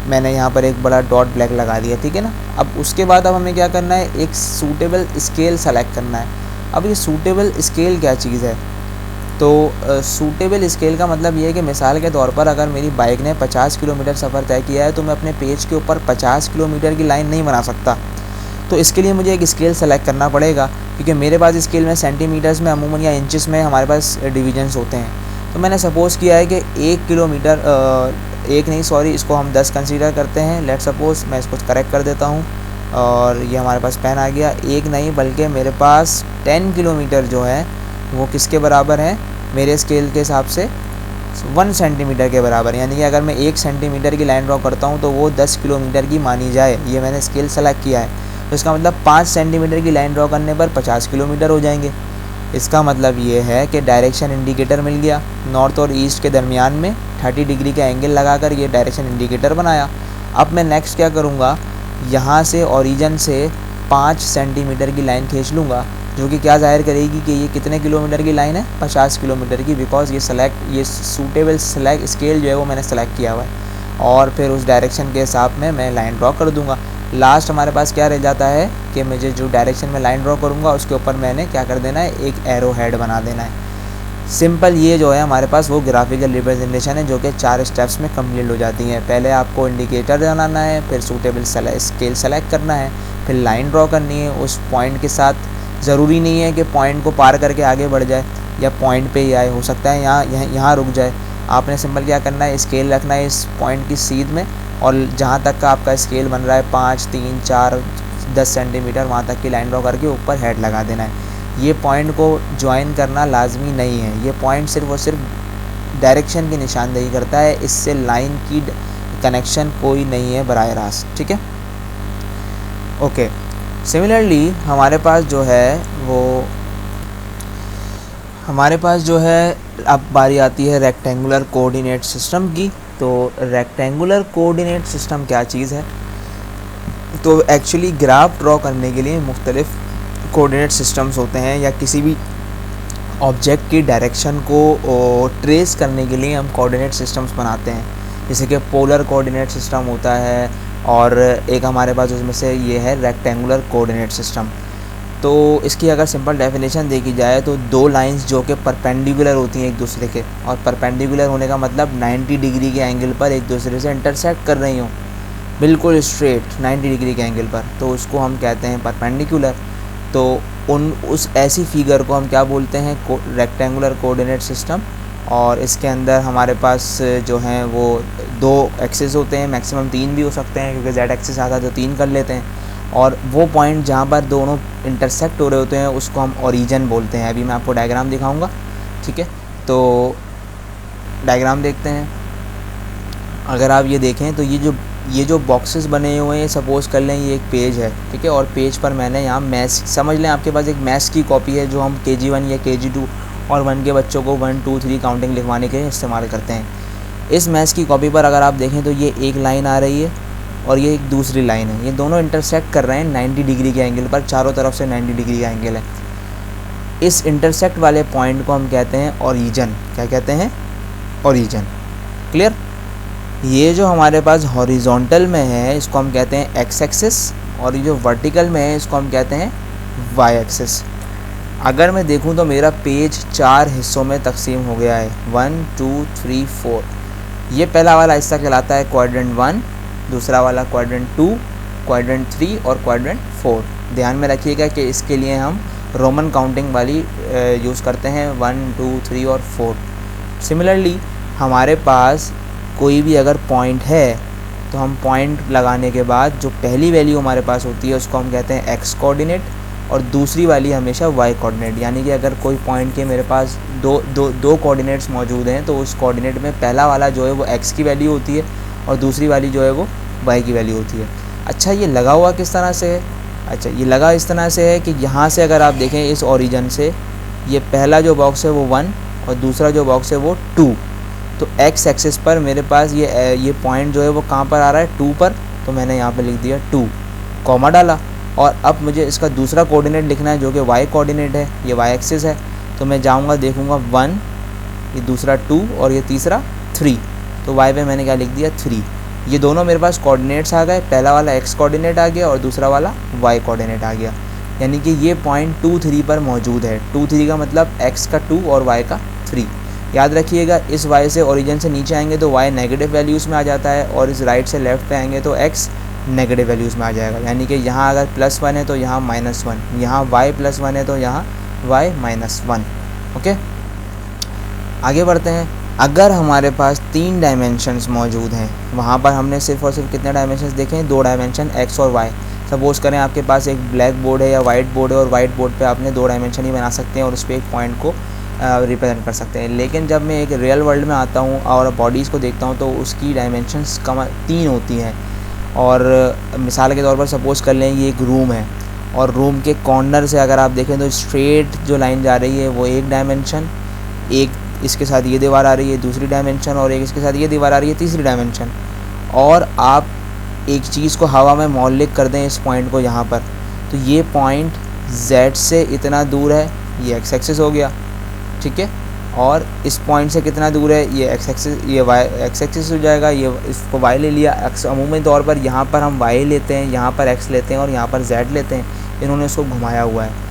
मैंने यहाँ पर एक बड़ा डॉट ब्लैक लगा दिया। ठीक है ना, अब उसके बाद अब हमें क्या करना है, एक सूटेबल स्केल सेलेक्ट करना है। अब ये सूटेबल स्केल क्या चीज़ है, तो सूटेबल स्केल का मतलब ये है कि मिसाल के तौर पर अगर मेरी बाइक ने 50 किलोमीटर सफ़र तय किया है तो मैं अपने पेज के ऊपर 50 किलोमीटर की लाइन नहीं बना सकता। तो इसके लिए मुझे एक स्केल सेलेक्ट करना पड़ेगा, क्योंकि मेरे पास स्केल में सेंटीमीटर्स में अमूमन या इंचेस में हमारे पास डिवीजन्स होते हैं। तो मैंने सपोज़ किया है कि 1 किलोमीटर इसको हम 10 कंसीडर करते हैं। लेट सपोज़ मैं इसको करेक्ट कर देता हूँ, और ये हमारे पास पेन आ गया। एक नहीं बल्कि मेरे पास 10 किलोमीटर जो है वो किसके बराबर है, मेरे स्केल के हिसाब से 1 सेंटीमीटर के बराबर। यानी कि अगर मैं 1 सेंटीमीटर की लाइन ड्रॉ करता हूँ तो वो 10 किलोमीटर की मानी जाए। ये मैंने स्केल सेलेक्ट किया है, तो इसका मतलब 5 सेंटीमीटर की लाइन ड्रॉ करने पर 50 किलोमीटर हो जाएंगे। इसका मतलब ये है कि डायरेक्शन इंडिकेटर मिल गया। नॉर्थ और ईस्ट के दरमियान में 30 डिग्री का एंगल लगाकर ये डायरेक्शन इंडिकेटर बनाया। अब मैं नेक्स्ट क्या करूँगा, यहाँ से ओरिजिन से 5 सेंटीमीटर की लाइन खींच लूँगा, जो कि क्या जाहिर करेगी कि ये कितने किलोमीटर की लाइन है, 50 किलोमीटर की, बिकॉज ये सूटेबल स्केल जो है वो मैंने सेलेक्ट किया हुआ है। और फिर उस डायरेक्शन के हिसाब में मैं लाइन ड्रॉ कर दूँगा। लास्ट हमारे पास क्या रह जाता है कि मुझे जो डायरेक्शन में लाइन ड्रॉ करूँगा उसके ऊपर मैंने क्या कर देना है, एक एरो हेड बना देना है। सिंपल ये जो है हमारे पास वो ग्राफिकल रिप्रेजेंटेशन है, जो कि 4 स्टेप्स में कंप्लीट हो जाती हैं। पहले आपको इंडिकेटर बनाना है, फिर सूटेबल स्केल सेलेक्ट करना है, फिर लाइन ड्रॉ करनी है उस पॉइंट के साथ। ज़रूरी नहीं है कि पॉइंट को पार करके आगे बढ़ जाए या पॉइंट पे ही आए, हो सकता है यहाँ रुक जाए। आपने सिंपल क्या करना है, स्केल रखना है इस पॉइंट की सीध में, और जहाँ तक का आपका स्केल बन रहा है 5, 3, 4, 10 सेंटीमीटर, वहाँ तक की लाइन ड्रॉ करके ऊपर हेड लगा देना है। ये पॉइंट को ज्वाइन करना लाजमी नहीं है, ये पॉइंट सिर्फ और सिर्फ डायरेक्शन की निशानदेही करता है, इससे लाइन की कनेक्शन कोई नहीं है बराह रास्त। ठीक है, ओके। सिमिलरली हमारे पास जो है अब बारी आती है रेक्टेंगुलर कोऑर्डिनेट सिस्टम की। तो रेक्टेंगुलर कोऑर्डिनेट सिस्टम क्या चीज़ है, तो एक्चुअली ग्राफ ड्रॉ करने के लिए मुख्तलिफ कोऑर्डिनेट सिस्टम्स होते हैं, या किसी भी ऑब्जेक्ट की डायरेक्शन को ट्रेस करने के लिए हम कोऑर्डिनेट सिस्टम्स बनाते हैं। जैसे कि पोलर कोऑर्डिनेट सिस्टम होता है, और एक हमारे पास उसमें से ये है रेक्टेंगुलर कोऑर्डिनेट सिस्टम। तो इसकी अगर सिंपल डेफिनेशन देखी जाए तो 2 लाइंस जो कि परपेंडिकुलर होती हैं एक दूसरे के, और परपेंडिकुलर होने का मतलब 90 डिग्री के एंगल पर एक दूसरे से इंटरसेक्ट कर रही हों, बिल्कुल स्ट्रेट 90 डिग्री के एंगल पर, तो उसको हम कहते हैं परपेंडिकुलर। तो उस ऐसी फिगर को हम क्या बोलते हैं, रेक्टेंगुलर कोऑर्डिनेट सिस्टम। और इसके अंदर हमारे पास जो हैं वो 2 एक्सिस होते हैं, मैक्सिमम 3 भी हो सकते हैं, क्योंकि जेड एक्सिस आता है तो 3 कर लेते हैं। और वो पॉइंट जहाँ पर दोनों इंटरसेक्ट हो रहे होते हैं उसको हम ओरिजिन बोलते हैं। अभी मैं आपको डायग्राम दिखाऊंगा। ठीक है, तो डायग्राम देखते हैं। अगर आप ये देखें तो ये जो बॉक्सेस बने हुए हैं, सपोज़ कर लें ये एक पेज है। ठीक है, और पेज पर मैंने यहाँ मैथ्स, समझ लें आपके पास एक मैथ्स की कॉपी है जो हम KG1 या KG2 और 1 के बच्चों को 1, 2, 3 काउंटिंग लिखवाने के लिए इस्तेमाल करते हैं। इस मैथ्स की कॉपी पर अगर आप देखें तो ये एक लाइन आ रही है और ये एक दूसरी लाइन है, ये दोनों इंटरसेक्ट कर रहे हैं 90 डिग्री के एंगल पर, चारों तरफ से 90 डिग्री का एंगल है। इस इंटरसेक्ट वाले पॉइंट को हम कहते हैं ओरिजिन। क्या कहते हैं, ओरिजिन। क्लियर। ये जो हमारे पास हॉरिजॉन्टल में है इसको हम कहते हैं एक्स एक्सिस, और ये जो वर्टिकल में है इसको हम कहते हैं वाई एक्सिस। अगर मैं देखूं तो मेरा पेज 4 हिस्सों में तकसीम हो गया है, 1, 2, 3, 4। ये पहला वाला हिस्सा कहलाता है क्वाड्रेंट 1, दूसरा वाला क्वाड्रेंट 2, क्वाड्रेंट 3 और क्वाड्रेंट 4। ध्यान में रखिएगा कि इसके लिए हम रोमन काउंटिंग वाली यूज़ करते हैं, 1, 2, 3 और 4। सिमिलरली हमारे पास कोई भी अगर पॉइंट है तो हम पॉइंट लगाने के बाद जो पहली वैल्यू हमारे पास होती है उसको हम कहते हैं एक्स कोऑर्डिनेट, और दूसरी वाली हमेशा वाई कोऑर्डिनेट। यानी कि अगर कोई पॉइंट के मेरे पास दो कोऑर्डिनेट्स मौजूद हैं तो उस कोऑर्डिनेट में पहला वाला जो है वो एक्स की वैल्यू होती है और दूसरी वाली जो है वो वाई की वैल्यू होती है। अच्छा, ये लगा हुआ किस तरह से है, अच्छा, ये लगा इस तरह से है कि यहाँ से अगर आप देखें इस ओरिजिन से, ये पहला जो बॉक्स है वो 1 और दूसरा जो बॉक्स है वो 2। तो एक्स एक्सिस पर मेरे पास ये पॉइंट जो है वो कहाँ पर आ रहा है, 2 पर। तो मैंने यहाँ पे लिख दिया 2, कॉमा डाला। और अब मुझे इसका दूसरा कोऑर्डिनेट लिखना है जो कि वाई कोऑर्डिनेट है, ये वाई एक्सिस है। तो मैं जाऊँगा, देखूँगा 1, ये दूसरा 2 और ये तीसरा 3। तो वाई पे मैंने क्या लिख दिया, 3। ये दोनों मेरे पास कोऑर्डिनेट्स आ गए, पहला वाला एक्स कोऑर्डिनेट आ गया और दूसरा वाला वाई कोऑर्डिनेट आ गया। यानी कि ये पॉइंट 2, 3 पर मौजूद है। 2, 3 का मतलब एक्स का 2 और वाई का 3। याद रखिएगा, इस वाई से ओरिजिन से नीचे आएंगे तो वाई नेगेटिव वैल्यूज़ में आ जाता है और इस राइट से लेफ़्ट पे आएंगे तो एक्स नेगेटिव वैल्यूज़ में आ जाएगा। यानी कि यहाँ अगर +1 है तो यहाँ -1, यहाँ y +1 है तो यहाँ y -1। ओके, आगे बढ़ते हैं। अगर हमारे पास 3 डायमेंशंस मौजूद हैं, वहाँ पर हमने सिर्फ और सिर्फ कितने डायमेंशंस देखे हैं, 2 डायमेंशन x और y। सपोज़ करें आपके पास एक ब्लैक बोर्ड है या वाइट बोर्ड है और वाइट बोर्ड पे आपने 2 डायमेंशन ही बना सकते हैं और उस पर एक पॉइंट को रिप्रेजेंट कर सकते हैं। लेकिन जब मैं एक रियल वर्ल्ड में आता हूँ और बॉडीज़ को देखता हूँ तो उसकी डायमेंशंस 3 होती हैं। और मिसाल के तौर पर सपोज़ कर लें ये एक रूम है और रूम के कॉर्नर से अगर आप देखें तो स्ट्रेट जो लाइन जा रही है वो एक डायमेंशन, एक इसके साथ ये दीवार आ रही है दूसरी डायमेंशन, और एक इसके साथ ये दीवार आ रही है तीसरी डायमेंशन। और आप एक चीज़ को हवा में मौलिक कर दें इस पॉइंट को यहाँ पर, तो ये पॉइंट z से इतना दूर है, ये x एक्सिस हो गया, ठीक है। और इस पॉइंट से कितना दूर है, ये x एक्सिस, ये x एक्सिस हो जाएगा। ये इसको y ले लिया। अमूमी तौर पर यहाँ पर हम y लेते हैं, यहाँ पर x लेते हैं और यहाँ पर z लेते हैं। इन्होंने इसको घुमाया हुआ है।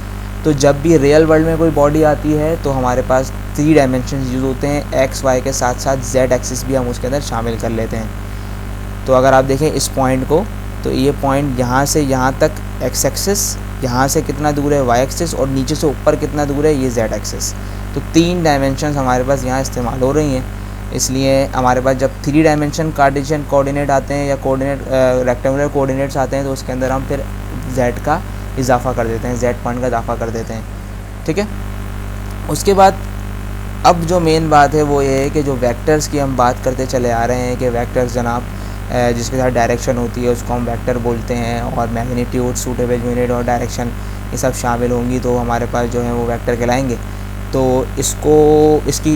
तो जब भी रियल वर्ल्ड में कोई बॉडी आती है तो हमारे पास 3 डायमेंशन यूज़ होते हैं। x y के साथ साथ z एक्सिस भी हम उसके अंदर शामिल कर लेते हैं। तो अगर आप देखें इस पॉइंट को, तो ये पॉइंट यहाँ से यहाँ तक x एक्सिस, यहाँ से कितना दूर है y एक्सिस, और नीचे से ऊपर कितना दूर है ये z एक्सिस। तो 3 डायमेंशंस हमारे पास यहाँ इस्तेमाल हो रही हैं। इसलिए हमारे पास जब 3 डायमेंशन कार्टेशियन कोऑर्डिनेट आते हैं या रेक्टेंगुलर कोऑर्डिनेट्स आते हैं तो उसके अंदर हम फिर z का इजाफा कर देते हैं, z पॉइंट का इजाफा कर देते हैं, ठीक है। उसके बाद अब जो मेन बात है वो ये है कि जो वेक्टर्स की हम बात करते चले आ रहे हैं कि वेक्टर्स जनाब जिसके साथ डायरेक्शन होती है उसको हम वेक्टर बोलते हैं, और मैग्नीट्यूड, सूटेबल यूनिट और डायरेक्शन ये सब शामिल होंगी तो हमारे पास जो है वो वेक्टर कहलाएंगे। तो इसकी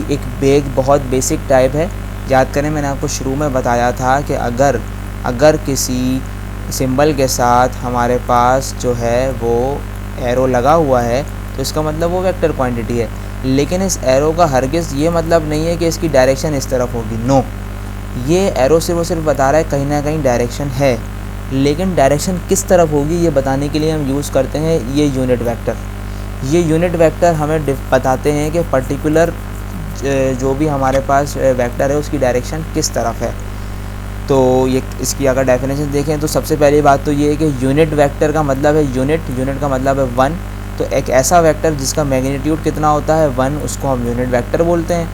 एक बहुत बेसिक टाइप है। याद करें, मैंने आपको शुरू में बताया था कि अगर किसी सिंबल के साथ हमारे पास जो है वो एरो लगा हुआ है तो इसका मतलब वो वेक्टर क्वांटिटी है। लेकिन इस एरो का हरगिज़ ये मतलब नहीं है कि इसकी डायरेक्शन इस तरफ होगी, नो। ये एरो सिर्फ और सिर्फ बता रहा है कहीं ना कहीं डायरेक्शन है, लेकिन डायरेक्शन किस तरफ होगी ये बताने के लिए हम यूज़ करते हैं ये यूनिट वेक्टर। ये यूनिट वेक्टर हमें बताते हैं कि पर्टिकुलर जो भी हमारे पास वेक्टर है उसकी डायरेक्शन किस तरफ है। तो ये इसकी अगर डेफिनेशन देखें तो सबसे पहली बात तो ये है कि यूनिट वेक्टर का मतलब है यूनिट का मतलब है 1। तो एक ऐसा वेक्टर जिसका मैग्नीट्यूड कितना होता है 1, उसको हम यूनिट वेक्टर बोलते हैं।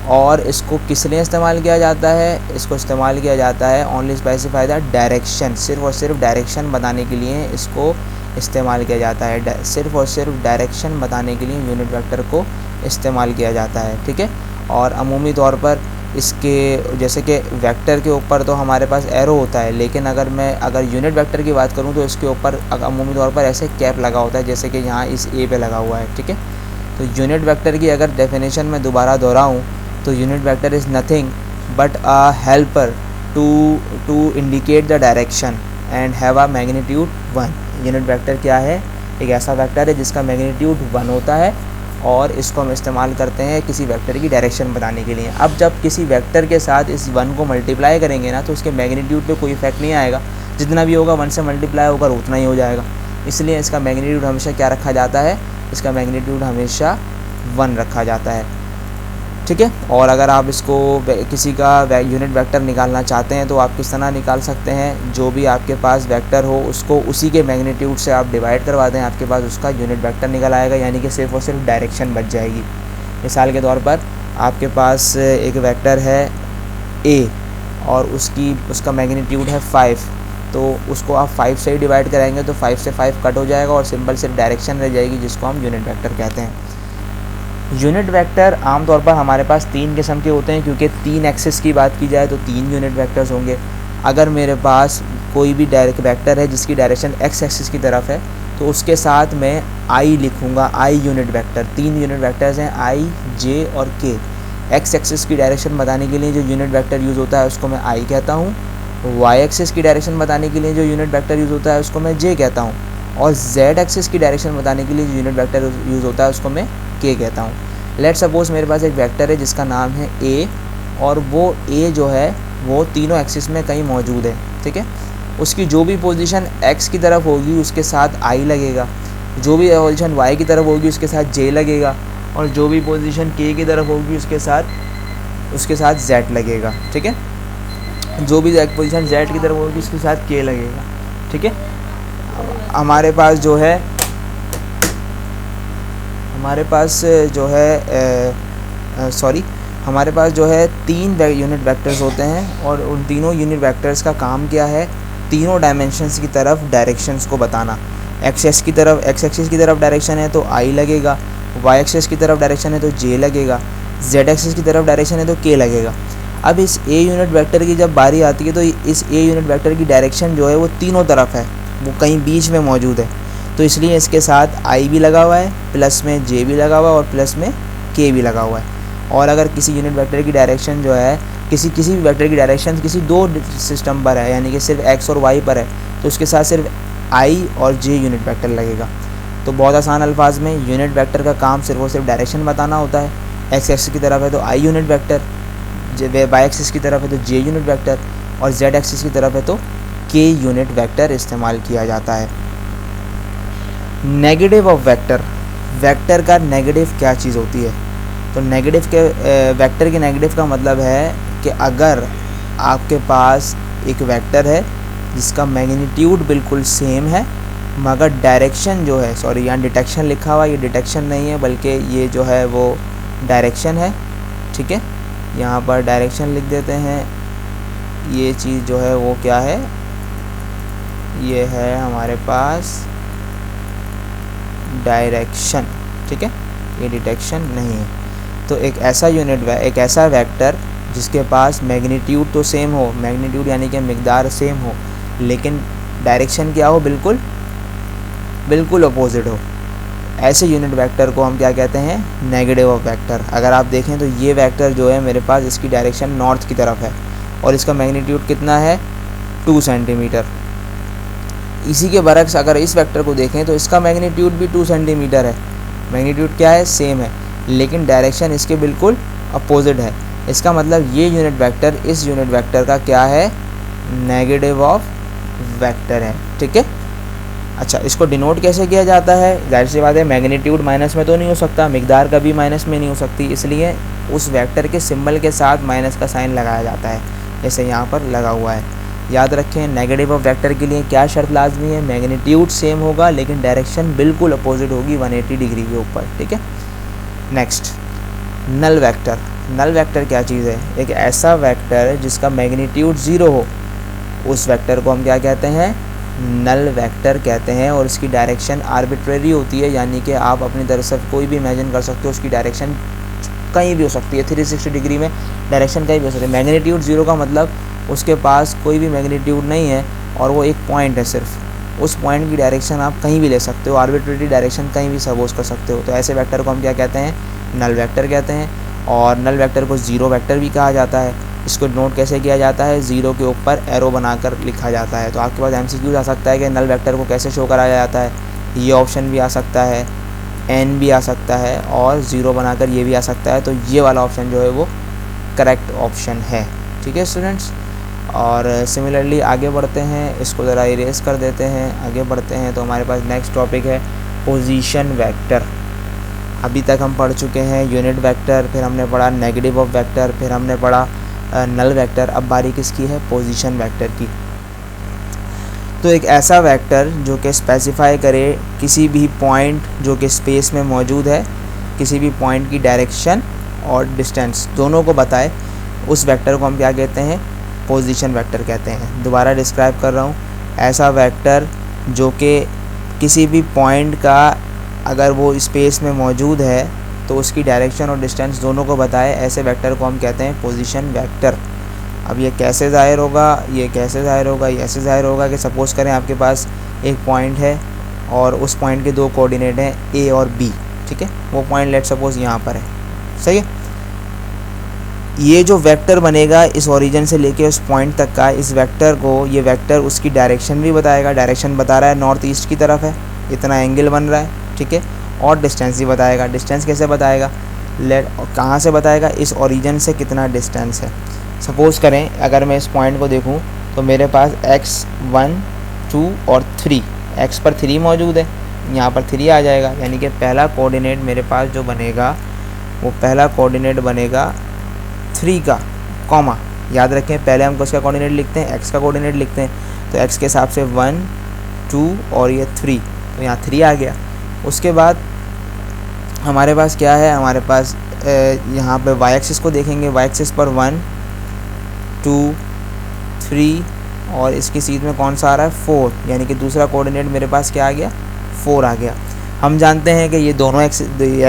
और इसको किस लिए इस्तेमाल किया जाता है, इसको इस्तेमाल किया जाता है ओनली स्पेसिफाई द डायरेक्शन, सिर्फ और सिर्फ डायरेक्शन बताने के लिए इसको इस्तेमाल किया जाता है। सिर्फ और सिर्फ डायरेक्शन बताने के लिए यूनिट वेक्टर को इस्तेमाल किया जाता है, ठीक है। और अमूमी तौर पर इसके जैसे कि वेक्टर के ऊपर तो हमारे पास एरो होता है, लेकिन अगर यूनिट वेक्टर की बात करूं तो इसके ऊपर अमूमी तौर पर ऐसे कैप लगा होता है जैसे कि यहाँ इस ए पे लगा हुआ है, ठीक है। तो यूनिट वेक्टर की अगर डेफिनेशन में दोबारा दोहराऊं तो unit vector is nothing but a helper to indicate the direction and have a magnitude 1। Unit vector क्या है, एक ऐसा वेक्टर है जिसका मैग्नीट्यूड 1 होता है और इसको हम इस्तेमाल करते हैं किसी वेक्टर की डायरेक्शन बताने के लिए। अब जब किसी वेक्टर के साथ इस 1 को मल्टीप्लाई करेंगे ना तो उसके मैग्नीट्यूड पे कोई इफेक्ट नहीं आएगा, जितना भी होगा 1 से मल्टीप्लाई होगा उतना ही हो जाएगा। इसलिए इसका मैग्नीट्यूड हमेशा क्या रखा जाता है, इसका मैग्नीट्यूड हमेशा 1 रखा जाता है, ठीक है। और अगर आप इसको किसी का यूनिट वेक्टर निकालना चाहते हैं तो आप किस तरह निकाल सकते हैं, जो भी आपके पास वेक्टर हो उसको उसी के मैग्नीट्यूड से आप डिवाइड करवा दें, आपके पास उसका यूनिट वेक्टर निकल आएगा, यानी कि सिर्फ और सिर्फ डायरेक्शन बच जाएगी। मिसाल के तौर पर आपके पास एक वेक्टर है ए और उसका मैग्नीट्यूड है 5, तो उसको आप 5 से ही डिवाइड कराएंगे तो 5 से 5 कट हो जाएगा और सिंपल सिर्फ डायरेक्शन रह जाएगी, जिसको हम यूनिट वेक्टर कहते हैं। यूनिट वेक्टर आमतौर पर हमारे पास 3 किस्म के होते हैं, क्योंकि 3 एक्सिस की बात की जाए तो 3 यूनिट वेक्टर्स होंगे। अगर मेरे पास कोई भी डायरेक्ट वेक्टर है जिसकी डायरेक्शन एक्स एक्सिस की तरफ है तो उसके साथ मैं आई लिखूँगा, आई यूनिट वेक्टर। 3 यूनिट वेक्टर्स हैं आई, जे और के। एक्स एक्सिस की डायरेक्शन बताने के लिए जो यूनिट वेक्टर यूज़ होता है उसको मैं आई कहता हूँ। वाई एक्सिस की डायरेक्शन बताने के लिए जो यूनिट वेक्टर यूज़ होता है उसको मैं जे कहता हूँ। और जेड एक्सिस की डायरेक्शन बताने के लिए जो यूनिट वेक्टर यूज़ होता है उसको मैं के कहता हूँ। लेट सपोज मेरे पास एक वेक्टर है जिसका नाम है ए, और वो ए जो है वो तीनों एक्सिस में कहीं मौजूद है, ठीक है। उसकी जो भी पोजीशन एक्स की तरफ होगी उसके साथ आई लगेगा, जो भी पोजीशन वाई की तरफ होगी उसके साथ जे लगेगा, और जो भी पोजीशन के की तरफ होगी उसके साथ जेड लगेगा, ठीक है। जो भी पोजीशन जेड की तरफ होगी उसके साथ के लगेगा, ठीक है। हमारे पास जो है हमारे पास जो है 3 यूनिट वेक्टर्स होते हैं, और उन तीनों यूनिट वेक्टर्स का काम क्या है, तीनों डायमेंशंस की तरफ डायरेक्शंस को बताना। एक्स एक्सिस की तरफ डायरेक्शन है तो आई लगेगा, वाई एक्सिस की तरफ डायरेक्शन है तो जे लगेगा, जेड एक्सिस की तरफ डायरेक्शन है तो के लगेगा। अब इस ए यूनिट वेक्टर की जब बारी आती है तो इस ए यूनिट वेक्टर की डायरेक्शन जो है वो तीनों तरफ है, वो कहीं बीच में मौजूद है, तो इसलिए इसके साथ आई भी लगा हुआ है, प्लस में जे भी लगा हुआ है और प्लस में के भी लगा हुआ है। और अगर किसी यूनिट वेक्टर की डायरेक्शन जो है किसी भी वेक्टर की डायरेक्शन किसी 2 सिस्टम पर है, यानी कि सिर्फ एक्स और वाई पर है, तो उसके साथ सिर्फ आई और जे यूनिट वेक्टर लगेगा। तो बहुत आसान अल्फाज में यूनिट वेक्टर का काम सिर्फ और सिर्फ डायरेक्शन बताना होता है। एक्स एक्सिस की तरफ है तो I unit vector, Y axis की तरफ है तो जे यूनिट वेक्टर, और जेड एक्सिस की तरफ है तो के यूनिट वेक्टर इस्तेमाल किया जाता है। नेगेटिव ऑफ वेक्टर का नेगेटिव क्या चीज़ होती है? तो वेक्टर के नेगेटिव का मतलब है कि अगर आपके पास एक वेक्टर है जिसका मैग्नीट्यूड बिल्कुल सेम है मगर डायरेक्शन जो है, सॉरी यहाँ डिटेक्शन लिखा हुआ, ये डिटेक्शन नहीं है बल्कि ये जो है वो डायरेक्शन है, ठीक है। यहाँ पर डायरेक्शन लिख देते हैं। ये चीज़ जो है वो क्या है, ये है हमारे पास डायरेक्शन, ठीक है, ये डिटेक्शन नहीं है। तो एक ऐसा वेक्टर जिसके पास मैग्नीट्यूड तो सेम हो, मैग्नीट्यूड यानी कि मिकदार सेम हो, लेकिन डायरेक्शन क्या हो, बिल्कुल अपोजिट हो, ऐसे यूनिट वेक्टर को हम क्या कहते हैं, नेगेटिव ऑफ वेक्टर। अगर आप देखें तो ये वेक्टर जो है मेरे पास, इसकी डायरेक्शन नॉर्थ की तरफ है और इसका मैग्नीट्यूड कितना है, 2 सेंटीमीटर। इसी के बरक्स अगर इस वेक्टर को देखें तो इसका मैग्नीट्यूड भी 2 सेंटीमीटर है, मैग्नीट्यूड क्या है, सेम है, लेकिन डायरेक्शन इसके बिल्कुल अपोजिट है। इसका मतलब ये यूनिट वेक्टर इस यूनिट वेक्टर का क्या है, नेगेटिव ऑफ वेक्टर है, ठीक है। अच्छा, इसको डिनोट कैसे किया जाता है? जाहिर सी बात है, मैग्नीट्यूड माइनस में तो नहीं हो सकता, मिकदार कभी माइनस में नहीं हो सकती, इसलिए उस वेक्टर के सिंबल के साथ माइनस का साइन लगाया जाता है, जैसे यहाँ पर लगा हुआ है। याद रखें, नेगेटिव ऑफ वेक्टर के लिए क्या शर्त लाजमी है, मैग्नीट्यूड सेम होगा लेकिन डायरेक्शन बिल्कुल अपोजिट होगी 180 डिग्री के ऊपर, ठीक है। नेक्स्ट, नल वेक्टर क्या चीज़ है? एक ऐसा वेक्टर जिसका मैग्नीट्यूड 0 हो, उस वेक्टर को हम क्या कहते हैं, नल वेक्टर कहते हैं। और इसकी डायरेक्शन आर्बिट्रेरी होती है, यानी कि आप अपनी तरफ से कोई भी इमेजिन कर सकते हो, उसकी डायरेक्शन कहीं भी हो सकती है, 360 डिग्री में डायरेक्शन कहीं भी हो सकती है। मैग्नीट्यूड 0 का मतलब उसके पास कोई भी मैग्नीट्यूड नहीं है और वो एक पॉइंट है सिर्फ, उस पॉइंट की डायरेक्शन आप कहीं भी ले सकते हो, आर्बिट्रेरी डायरेक्शन कहीं भी सपोज कर सकते हो। तो ऐसे वेक्टर को हम क्या कहते हैं, नल वेक्टर कहते हैं। और नल वेक्टर को ज़ीरो वेक्टर भी कहा जाता है। इसको नोट कैसे किया जाता है, ज़ीरो के ऊपर एरो बनाकर लिखा जाता है। तो आपके पास MCQ आ सकता है कि नल वेक्टर को कैसे शो कराया जाता है, ये ऑप्शन भी आ सकता है, एन भी आ सकता है और ज़ीरो बनाकर ये भी आ सकता है। तो ये वाला ऑप्शन जो है वो करेक्ट ऑप्शन है, ठीक है स्टूडेंट्स। और सिमिलरली आगे बढ़ते हैं, इसको ज़रा इरेज कर देते हैं, आगे बढ़ते हैं। तो हमारे पास नेक्स्ट टॉपिक है पोजीशन वेक्टर। अभी तक हम पढ़ चुके हैं यूनिट वेक्टर, फिर हमने पढ़ा नेगेटिव ऑफ वेक्टर, फिर हमने पढ़ा नल वेक्टर। अब बारी किसकी है, पोजीशन वेक्टर की। तो एक ऐसा वेक्टर जो कि स्पेसिफाई करे किसी भी पॉइंट जो कि स्पेस में मौजूद है, किसी भी पॉइंट की डायरेक्शन और डिस्टेंस दोनों को बताए, उस वेक्टर को हम क्या कहते हैं, पोजीशन वेक्टर कहते हैं। दोबारा डिस्क्राइब कर रहा हूँ, ऐसा वेक्टर जो कि किसी भी पॉइंट का अगर वो स्पेस में मौजूद है तो उसकी डायरेक्शन और डिस्टेंस दोनों को बताए, ऐसे वेक्टर को हम कहते हैं पोजीशन वेक्टर। अब ये कैसे ज़ाहिर होगा, ये कैसे ज़ाहिर होगा, ये ऐसे ज़ाहिर होगा कि सपोज़ करें आपके पास एक पॉइंट है और उस पॉइंट के दो कोऑर्डिनेट हैं ए और बी, ठीक है। वो पॉइंट लेट सपोज़ यहाँ पर है, सही है। ये जो वेक्टर बनेगा इस ओरिजिन से लेके उस पॉइंट तक का, इस वेक्टर को, ये वेक्टर उसकी डायरेक्शन भी बताएगा। डायरेक्शन बता रहा है नॉर्थ ईस्ट की तरफ है, इतना एंगल बन रहा है, ठीक है। और डिस्टेंस भी बताएगा। डिस्टेंस कैसे बताएगा, कहाँ से बताएगा, इस ओरिजिन से कितना डिस्टेंस है। सपोज़ करें अगर मैं इस पॉइंट को देखूँ तो मेरे पास x 1 2 और 3, x पर 3 मौजूद है, यहाँ पर 3 आ जाएगा, यानी कि पहला कोऑर्डिनेट मेरे पास जो बनेगा वो पहला कोऑर्डिनेट बनेगा 3 का, कॉमा। याद रखें पहले हम उसका कोऑर्डिनेट लिखते हैं, x का कोऑर्डिनेट लिखते हैं, तो x के हिसाब से 1 2 और ये 3, तो यहाँ 3 आ गया। उसके बाद हमारे पास क्या है, हमारे पास यहाँ पे y एक्सिस को देखेंगे, y एक्सिस पर 1 2 3 और इसकी सीध में कौन सा आ रहा है 4, यानी कि दूसरा कोऑर्डिनेट मेरे पास क्या आ गया 4 आ गया। हम जानते हैं कि ये दोनों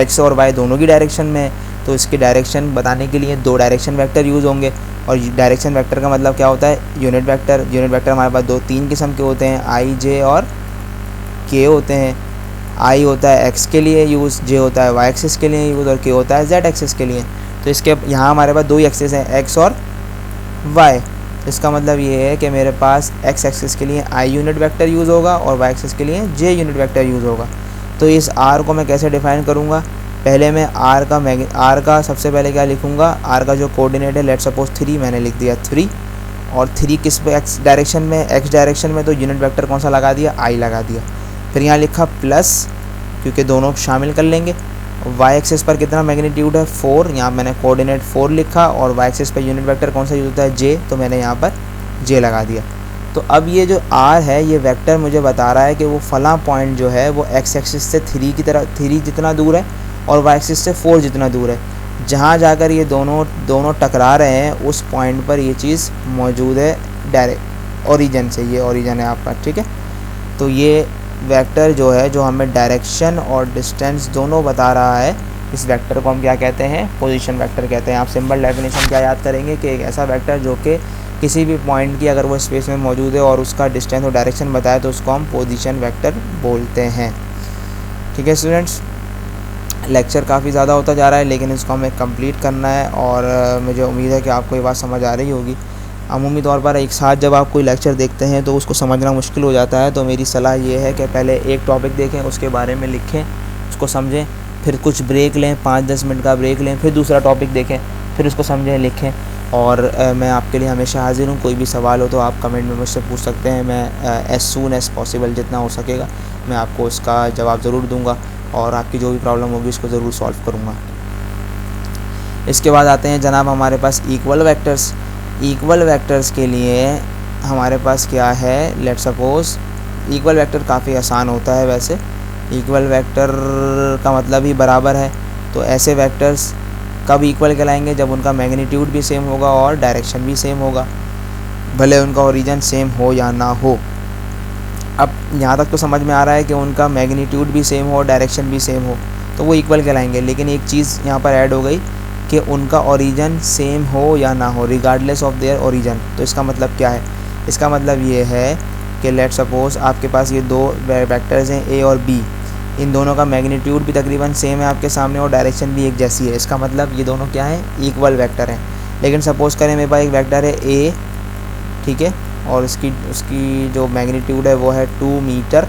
x और y दोनों की डायरेक्शन में है, तो इसकी डायरेक्शन बताने के लिए दो डायरेक्शन वेक्टर यूज़ होंगे। और डायरेक्शन वेक्टर का मतलब क्या होता है, यूनिट वेक्टर। यूनिट वेक्टर हमारे पास 2-3 किस्म के होते हैं, i j और k होते हैं। i होता है x के लिए यूज़, j होता है y एक्सिस के लिए यूज़ और k होता है z एक्सिस के लिए। तो इसके यहाँ हमारे पास 2 एक्सिस हैं, x और y। इसका मतलब ये है कि मेरे पास x एक्सिस के लिए i यूनिट वेक्टर यूज़ होगा और y एक्सिस के लिए j यूनिट वेक्टर यूज़ होगा। तो इस r को मैं कैसे डिफ़ाइन करूँगा, पहले मैं r का सबसे पहले क्या लिखूँगा, r का जो कोऑर्डिनेट है लेट्स सपोज 3 मैंने लिख दिया 3, और 3 किस पे x डायरेक्शन में, x डायरेक्शन में, तो यूनिट वेक्टर कौन सा लगा दिया, i लगा दिया। फिर यहाँ लिखा प्लस, क्योंकि दोनों शामिल कर लेंगे। y एक्सिस पर कितना मैग्नीट्यूड है 4, यहाँ मैंने कोऑर्डिनेट 4 लिखा, और y axis per unit vector कौन सा यूज होता है j, तो मैंने यहाँ पर j लगा दिया। तो अब ये जो r है ये वेक्टर मुझे बता रहा है कि वो फला पॉइंट जो है वो x एक्सिस से 3 जितना दूर है और y एक्सिस से 4 जितना दूर है। जहाँ जाकर ये दोनों टकरा रहे हैं उस पॉइंट पर ये चीज़ मौजूद है डायरेक्ट ओरिजिन से, ये ओरिजिन है आपका, ठीक है। तो ये वेक्टर जो है जो हमें डायरेक्शन और डिस्टेंस दोनों बता रहा है, इस वेक्टर को हम क्या कहते हैं, पोजीशन वेक्टर कहते हैं। आप सिंपल डेफिनेशन क्या याद करेंगे कि एक ऐसा वेक्टर जो कि किसी भी पॉइंट की अगर वो स्पेस में मौजूद है और उसका डिस्टेंस और डायरेक्शन बताए तो उसको हम पोजीशन वेक्टर बोलते हैं, ठीक है स्टूडेंट्स। लेक्चर काफ़ी ज़्यादा होता जा रहा है लेकिन इसको हमें कंप्लीट करना है, और मुझे उम्मीद है कि आपको ये बात समझ आ रही होगी। अमूमी तौर पर एक साथ जब आप कोई लेक्चर देखते हैं तो उसको समझना मुश्किल हो जाता है, तो मेरी सलाह ये है कि पहले एक टॉपिक देखें, उसके बारे में लिखें, उसको समझें, फिर कुछ ब्रेक लें, 5-10 मिनट का ब्रेक लें, फिर दूसरा टॉपिक देखें, फिर उसको समझें, लिखें। और मैं आपके लिए हमेशा हाजिर हूँ, कोई भी सवाल हो तो आप कमेंट में मुझसे पूछ सकते हैं। मैं एज़ सून एज़ पॉसिबल जितना हो सकेगा मैं आपको उसका जवाब ज़रूर दूँगा और आपकी जो भी प्रॉब्लम होगी उसको ज़रूर सॉल्व करूँगा। इसके बाद आते हैं जनाब हमारे पास इक्वल वेक्टर्स। इक्वल वेक्टर्स के लिए हमारे पास क्या है, लेट्स सपोज इक्वल वेक्टर काफ़ी आसान होता है वैसे। इक्वल वेक्टर का मतलब ही बराबर है, तो ऐसे वेक्टर्स कब इक्वल कहलाएंगे, जब उनका मैग्नीट्यूड भी सेम होगा और डायरेक्शन भी सेम होगा, भले उनका ओरिजिन सेम हो या ना हो। अब यहाँ तक तो समझ में आ रहा है कि उनका मैग्नीट्यूड भी सेम हो और डायरेक्शन भी सेम हो तो वो इक्वल कहलाएंगे। लेकिन एक चीज़ यहाँ पर ऐड हो गई कि उनका ओरिजिन सेम हो या ना हो, रिगार्डलेस ऑफ देयर ओरिजिन। तो इसका मतलब क्या है, इसका मतलब ये है कि लेट सपोज आपके पास ये दो वेक्टर्स हैं ए और बी, इन दोनों का मैग्नीट्यूड भी तकरीबन सेम है आपके सामने और डायरेक्शन भी एक जैसी है। इसका मतलब ये दोनों क्या हैं, इक्वल वेक्टर हैं। लेकिन सपोज़ करें मेरे पास एक वेक्टर है ए, ठीक है, और उसकी जो मैग्नीट्यूड है वो है 2 मीटर,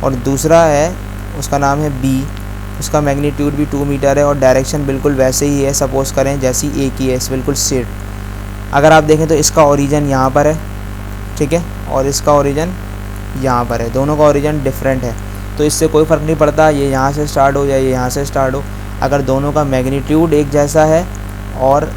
और दूसरा है उसका नाम है बी, उसका मैग्नीट्यूड भी 2 मीटर है और डायरेक्शन बिल्कुल वैसे ही है, सपोज़ करें जैसी ए की है, बिल्कुल सेट। अगर आप देखें तो इसका ओरिजिन यहाँ पर है, ठीक है, और इसका ओरिजिन यहाँ पर है, दोनों का ओरिजिन डिफरेंट है। तो इससे कोई फ़र्क नहीं पड़ता ये यहाँ से स्टार्ट हो या ये यहाँ से स्टार्ट हो, अगर दोनों का मैग्नीट्यूड एक जैसा है और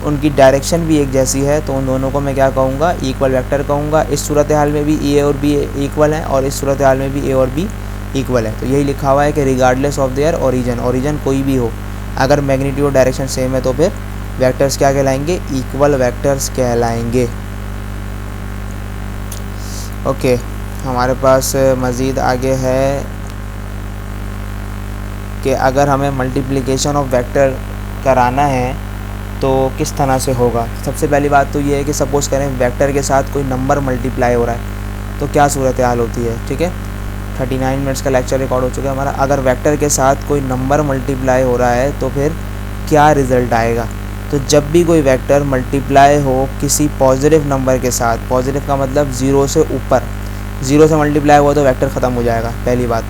उनकी डायरेक्शन भी एक जैसी है तो उन दोनों को मैं क्या कहूँगा, इक्वल वेक्टर कहूँगा। इस सूरत हाल में भी ए और बी इक्वल हैं और इस सूरत हाल में भी ए और बी इक्वल है। तो यही लिखा हुआ है कि regardless of their origin, origin कोई भी हो, अगर मैग्नीट्यूड डायरेक्शन सेम है तो फिर वेक्टर्स क्या कहलाएंगे, इक्वल वेक्टर्स कहलाएंगे। ओके, हमारे पास मज़ीद आगे है कि अगर हमें मल्टीप्लिकेशन ऑफ वेक्टर कराना है तो किस तरह से होगा। सबसे पहली बात तो ये है कि सपोज़ करें वेक्टर के साथ कोई नंबर मल्टीप्लाई हो रहा है तो क्या सूरत हाल होती है। ठीक है, 39 मिनट्स का लेक्चर रिकॉर्ड हो चुका है हमारा। अगर वेक्टर के साथ कोई नंबर मल्टीप्लाई हो रहा है तो फिर क्या रिज़ल्ट आएगा। तो जब भी कोई वेक्टर मल्टीप्लाई हो किसी पॉजिटिव नंबर के साथ, पॉजिटिव का मतलब 0 से ऊपर, 0 से मल्टीप्लाई हुआ तो वेक्टर ख़त्म हो जाएगा। पहली बात,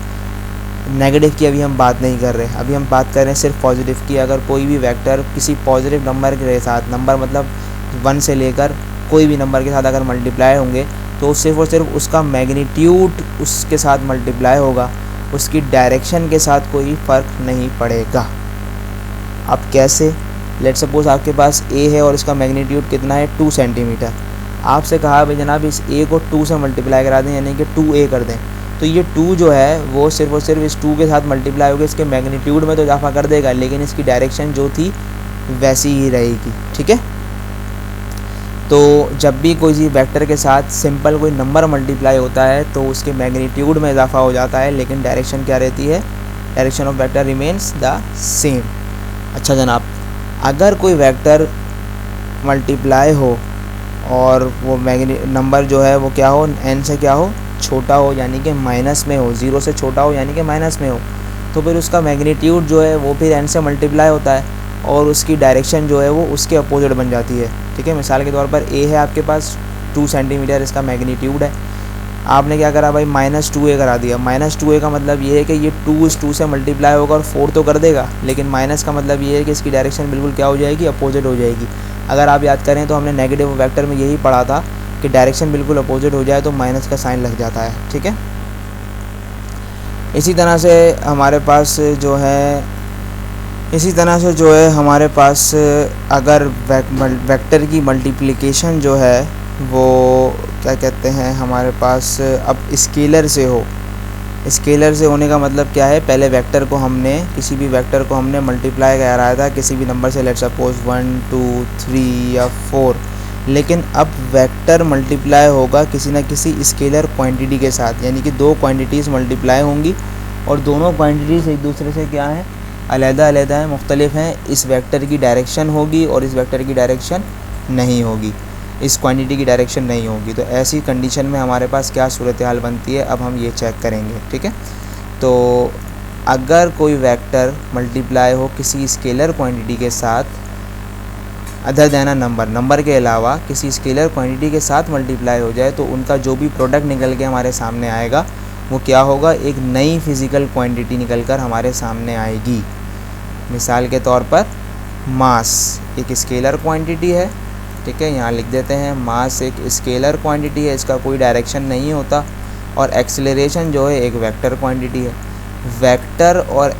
नेगेटिव की अभी हम बात नहीं कर रहे, अभी हम बात कर रहे हैं सिर्फ पॉजिटिव की। अगर कोई भी वेक्टर किसी पॉजिटिव नंबर के साथ, नंबर मतलब 1 से लेकर कोई भी नंबर के साथ अगर मल्टीप्लाई होंगे तो सिर्फ और सिर्फ उसका मैग्नीट्यूड उसके साथ मल्टीप्लाई होगा, उसकी डायरेक्शन के साथ कोई फ़र्क नहीं पड़ेगा। अब कैसे, लेट सपोज आपके पास ए है और इसका मैग्नीट्यूड कितना है 2 सेंटीमीटर। आपसे कहा भाई जनाब इस ए को 2 से मल्टीप्लाई करा दें, यानी कि 2a कर दें, तो ये 2 जो है वो सिर्फ और सिर्फ इस 2 के साथ मल्टीप्लाई होगा। इसके मैग्नीट्यूड में तो इजाफा कर देगा लेकिन इसकी डायरेक्शन जो थी वैसी ही रहेगी। ठीक है, तो जब भी कोई वेक्टर के साथ सिंपल कोई नंबर मल्टीप्लाई होता है तो उसके मैग्नीट्यूड में इजाफा हो जाता है लेकिन डायरेक्शन क्या रहती है, direction of vector remains the same. अच्छा जनाब, अगर कोई वेक्टर मल्टीप्लाई हो और वो नंबर जो है वो क्या हो, n से क्या हो, छोटा हो, यानी कि माइनस में हो, 0 से छोटा हो यानी कि माइनस में हो, तो फिर उसका मैग्नीट्यूड जो है वो फिर n से मल्टीप्लाई होता है और उसकी डायरेक्शन जो है वो उसके अपोजिट बन जाती है। ठीक है, मिसाल के तौर पर a है आपके पास 2 सेंटीमीटर इसका मैग्नीट्यूड है, आपने क्या करा भाई -2a करा दिया। -2a का मतलब ये है कि ये 2 इस 2 से मल्टीप्लाई होगा और 4 तो कर देगा, लेकिन माइनस का मतलब ये है कि इसकी डायरेक्शन बिल्कुल क्या हो जाएगी, अपोजिट हो जाएगी। अगर आप याद करें तो हमने नेगेटिव वेक्टर में यही पढ़ा था कि डायरेक्शन बिल्कुल अपोजिट हो जाए तो माइनस का साइन लग जाता है। ठीक है, इसी तरह से हमारे पास जो है हमारे पास अगर वेक्टर की मल्टीप्लिकेशन जो है वो क्या कहते हैं हमारे पास अब स्केलर से हो। स्केलर से होने का मतलब क्या है, पहले वेक्टर को हमने किसी भी वेक्टर को हमने मल्टीप्लाई कराया था किसी भी नंबर से, लेट सपोज 1 2 3 या 4, लेकिन अब वेक्टर मल्टीप्लाई होगा किसी न किसी स्केलर क्वांटिटी के साथ, यानी कि 2 क्वांटिटीज़ मल्टीप्लाई होंगी और दोनों क्वांटिटीज़ एक दूसरे से क्या है, अलग-अलग हैं, मुख्तलिफ हैं। इस वेक्टर की डायरेक्शन होगी और इस वेक्टर की डायरेक्शन नहीं होगी, इस क्वांटिटी की डायरेक्शन नहीं होगी। तो ऐसी कंडीशन में हमारे पास क्या सूरत हाल बनती है, अब हम ये चेक करेंगे। ठीक है, तो अगर कोई वेक्टर मल्टीप्लाई हो किसी स्केलर क्वांटिटी के साथ अदर देन अ नंबर के अलावा किसी स्केलर क्वांटिटी के साथ मल्टीप्लाई हो जाए तो उनका जो भी प्रोडक्ट निकल के हमारे सामने आएगा वो क्या होगा, एक नई फिज़िकल क्वांटिटी निकल कर हमारे सामने आएगी। मिसाल के तौर पर मास एक स्केलर क्वांटिटी है। ठीक है, यहाँ लिख देते हैं मास एक स्केलर क्वांटिटी है, इसका कोई डायरेक्शन नहीं होता, और एक्सेलरेशन जो है एक वेक्टर क्वांटिटी है। वेक्टर और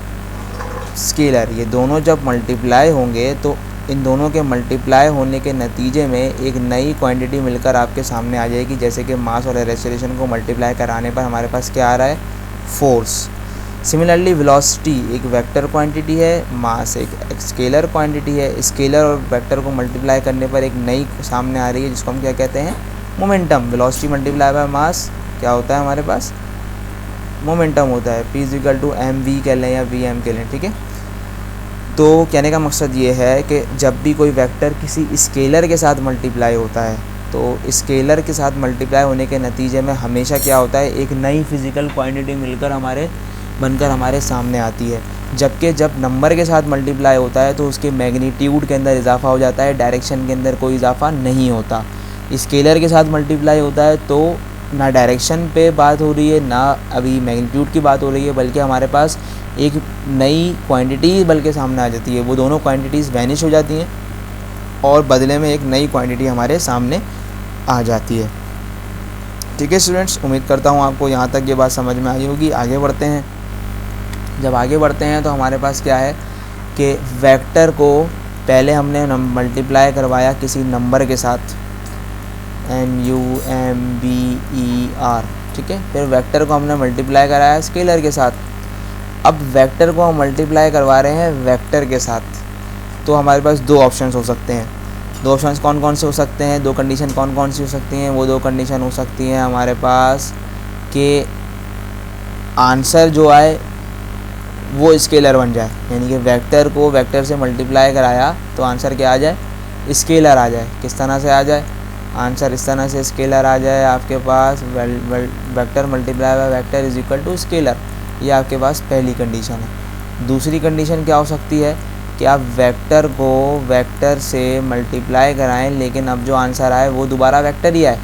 स्केलर ये दोनों जब मल्टीप्लाई होंगे तो इन दोनों के मल्टीप्लाई होने के नतीजे में एक नई क्वांटिटी मिलकर आपके सामने आ जाएगी। जैसे कि मास और एक्सेलरेशन को मल्टीप्लाई कराने पर हमारे पास क्या आ रहा है, फोर्स। सिमिलरली वेलोसिटी एक वेक्टर क्वांटिटी है, मास एक स्केलर क्वांटिटी है। स्केलर और वेक्टर को मल्टीप्लाई करने पर एक नई सामने आ रही है जिसको हम क्या कहते हैं, momentum. Velocity multiply by mass क्या होता है हमारे पास, मोमेंटम होता है। P = mv कह लें या vm कह लें। ठीक है, तो कहने का मकसद ये है कि जब भी कोई वेक्टर किसी स्केलर के साथ मल्टीप्लाई होता है तो स्केलर के साथ मल्टीप्लाई होने के नतीजे में हमेशा क्या होता है, एक नई फिज़िकल क्वांटिटी बनकर हमारे सामने आती है। जबकि जब नंबर के साथ मल्टीप्लाई होता है तो उसके मैग्नीट्यूड के अंदर इजाफा हो जाता है, डायरेक्शन के अंदर कोई इजाफा नहीं होता। स्केलर के साथ मल्टीप्लाई होता है तो ना डायरेक्शन पे बात हो रही है ना अभी मैग्नीट्यूड की बात हो रही है, बल्कि हमारे पास एक नई क्वांटिटी बल्कि सामने आ जाती है। वो दोनों क्वांटिटीज़ वैनिश हो जाती हैं और बदले में एक नई क्वांटिटी हमारे सामने आ जाती है। ठीक है स्टूडेंट्स, उम्मीद करता हूँ आपको यहाँ तक ये बात समझ में आई होगी। आगे बढ़ते हैं। जब आगे बढ़ते हैं तो हमारे पास क्या है कि वेक्टर को पहले हमने मल्टीप्लाई करवाया किसी नंबर के साथ, NUMBER। ठीक है, फिर वेक्टर को हमने मल्टीप्लाई कराया स्केलर के साथ। अब वेक्टर को हम मल्टीप्लाई करवा रहे हैं वेक्टर के साथ, तो हमारे पास 2 ऑप्शंस हो सकते हैं। 2 ऑप्शंस कौन कौन से हो सकते हैं, 2 कंडीशन कौन कौन सी हो सकती हैं, वो 2 कंडीशन हो सकती हैं हमारे पास कि आंसर जो आए वो स्केलर बन जाए, यानी कि वेक्टर को वेक्टर से मल्टीप्लाई कराया तो आंसर क्या आ जाए, स्केलर आ जाए। किस तरह से आ जाए आंसर, इस तरह से स्केलर आ जाए आपके पास, vector multiply by vector is equal to scalar. ये आपके पास पहली कंडीशन है। दूसरी कंडीशन क्या हो सकती है कि आप वेक्टर को वेक्टर से मल्टीप्लाई कराएं, लेकिन अब जो आंसर आए वो दोबारा वेक्टर ही आए।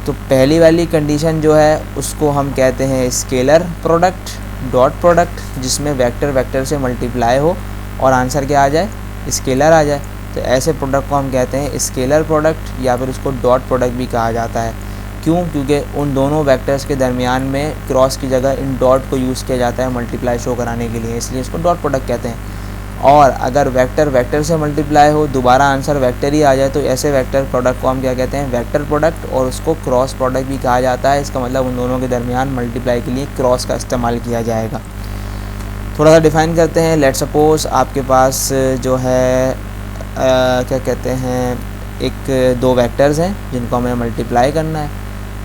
तो पहली वाली कंडीशन जो है उसको हम कहते हैं स्केलर प्रोडक्ट, डॉट प्रोडक्ट, जिसमें वेक्टर वेक्टर से मल्टीप्लाई हो और आंसर क्या आ जाए, स्केलर आ जाए। तो ऐसे प्रोडक्ट को हम कहते हैं स्केलर प्रोडक्ट, या फिर उसको डॉट प्रोडक्ट भी कहा जाता है। क्यों? क्योंकि उन दोनों वेक्टर्स के दरमियान में क्रॉस की जगह इन डॉट को यूज़ किया जाता है मल्टीप्लाई शो कराने के लिए, इसलिए इसको डॉट प्रोडक्ट कहते हैं। और अगर वेक्टर वेक्टर से मल्टीप्लाई हो, दोबारा आंसर वेक्टर ही आ जाए, तो ऐसे वेक्टर प्रोडक्ट को हम क्या कहते हैं, वेक्टर प्रोडक्ट, और उसको क्रॉस प्रोडक्ट भी कहा जाता है। इसका मतलब उन दोनों के दरमियान मल्टीप्लाई के लिए क्रॉस का इस्तेमाल किया जाएगा। थोड़ा सा डिफ़ाइन करते हैं। लेट सपोज आपके पास जो है क्या कहते हैं, एक दो वेक्टर्स हैं जिनको हमें मल्टीप्लाई करना है,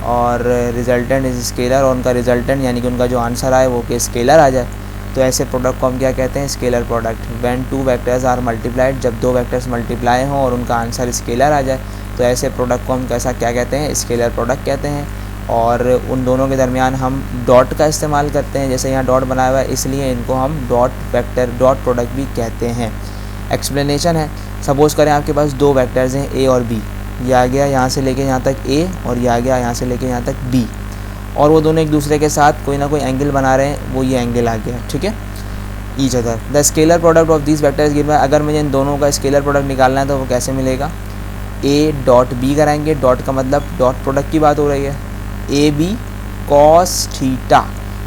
और रिजल्टेंट इज स्केलर, और उनका रिजल्टेंट यानी कि उनका जो आंसर आए वो कि स्केलर आ जाए। तो ऐसे प्रोडक्ट को हम क्या कहते हैं, scalar product. When two vectors are multiplied, जब दो वेक्टर्स मल्टीप्लाई हों और उनका आंसर स्केलर आ जाए, तो ऐसे प्रोडक्ट को हम कैसा क्या कहते हैं, स्केलर प्रोडक्ट कहते हैं। और उन दोनों के दरमियान हम डॉट का इस्तेमाल करते हैं, जैसे यहाँ डॉट बनाया हुआ है इसलिए इनको हम डॉट वेक्टर डॉट प्रोडक्ट भी कहते हैं। एक्सप्लेनेशन है, सपोज़ करें आपके पास दो वेक्टर्स हैं ए और बी, ये आ गया यहाँ से लेके यहाँ तक ए, और ये आ गया यहाँ से लेके यहाँ तक बी, और वो दोनों एक दूसरे के साथ कोई ना कोई एंगल बना रहे हैं, वो ये एंगल आ गया, ठीक है, each other. The scalar product of this vectors given, अगर मुझे इन दोनों का स्केलर प्रोडक्ट निकालना है तो वो कैसे मिलेगा, ए डॉट बी कराएंगे, डॉट का मतलब डॉट प्रोडक्ट की बात हो रही है, ए बी कॉस थीटा।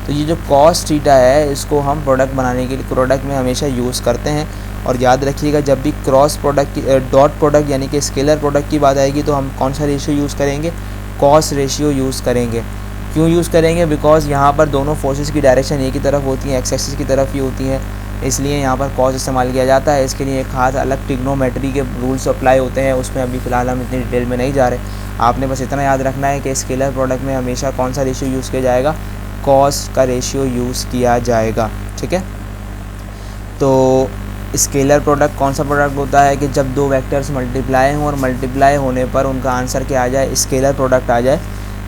तो ये जो कॉस थीटा है इसको हम प्रोडक्ट बनाने के लिए प्रोडक्ट में हमेशा यूज़ करते हैं। और याद रखिएगा, जब भी क्रॉस प्रोडक्ट की डॉट प्रोडक्ट यानी कि स्केलर प्रोडक्ट की बात आएगी तो हम कौन सा रेशियो यूज़ करेंगे, कॉस रेशियो यूज़ करेंगे। क्यों यूज़ करेंगे, बिकॉज यहाँ पर दोनों फोर्सेस की डायरेक्शन एक ही तरफ होती है, एक्स एक्सिस की तरफ ही होती है, इसलिए यहाँ पर कॉस इस्तेमाल किया जाता है। इसके लिए एक खास अलग ट्रिग्नोमेट्री के रूल्स अप्लाई होते हैं, उसमें अभी फ़िलहाल हम इतनी डिटेल में नहीं जा रहे। आपने बस इतना याद रखना है कि स्केलर प्रोडक्ट में हमेशा कौन सा रेशियो यूज़ किया जाएगा, कॉस का रेशियो यूज़ किया जाएगा, ठीक है। तो स्केलर प्रोडक्ट कौन सा प्रोडक्ट होता है कि जब दो वेक्टर्स मल्टीप्लाई हों और मल्टीप्लाई होने पर उनका आंसर क्या आ जाए, स्केलर प्रोडक्ट आ जाए,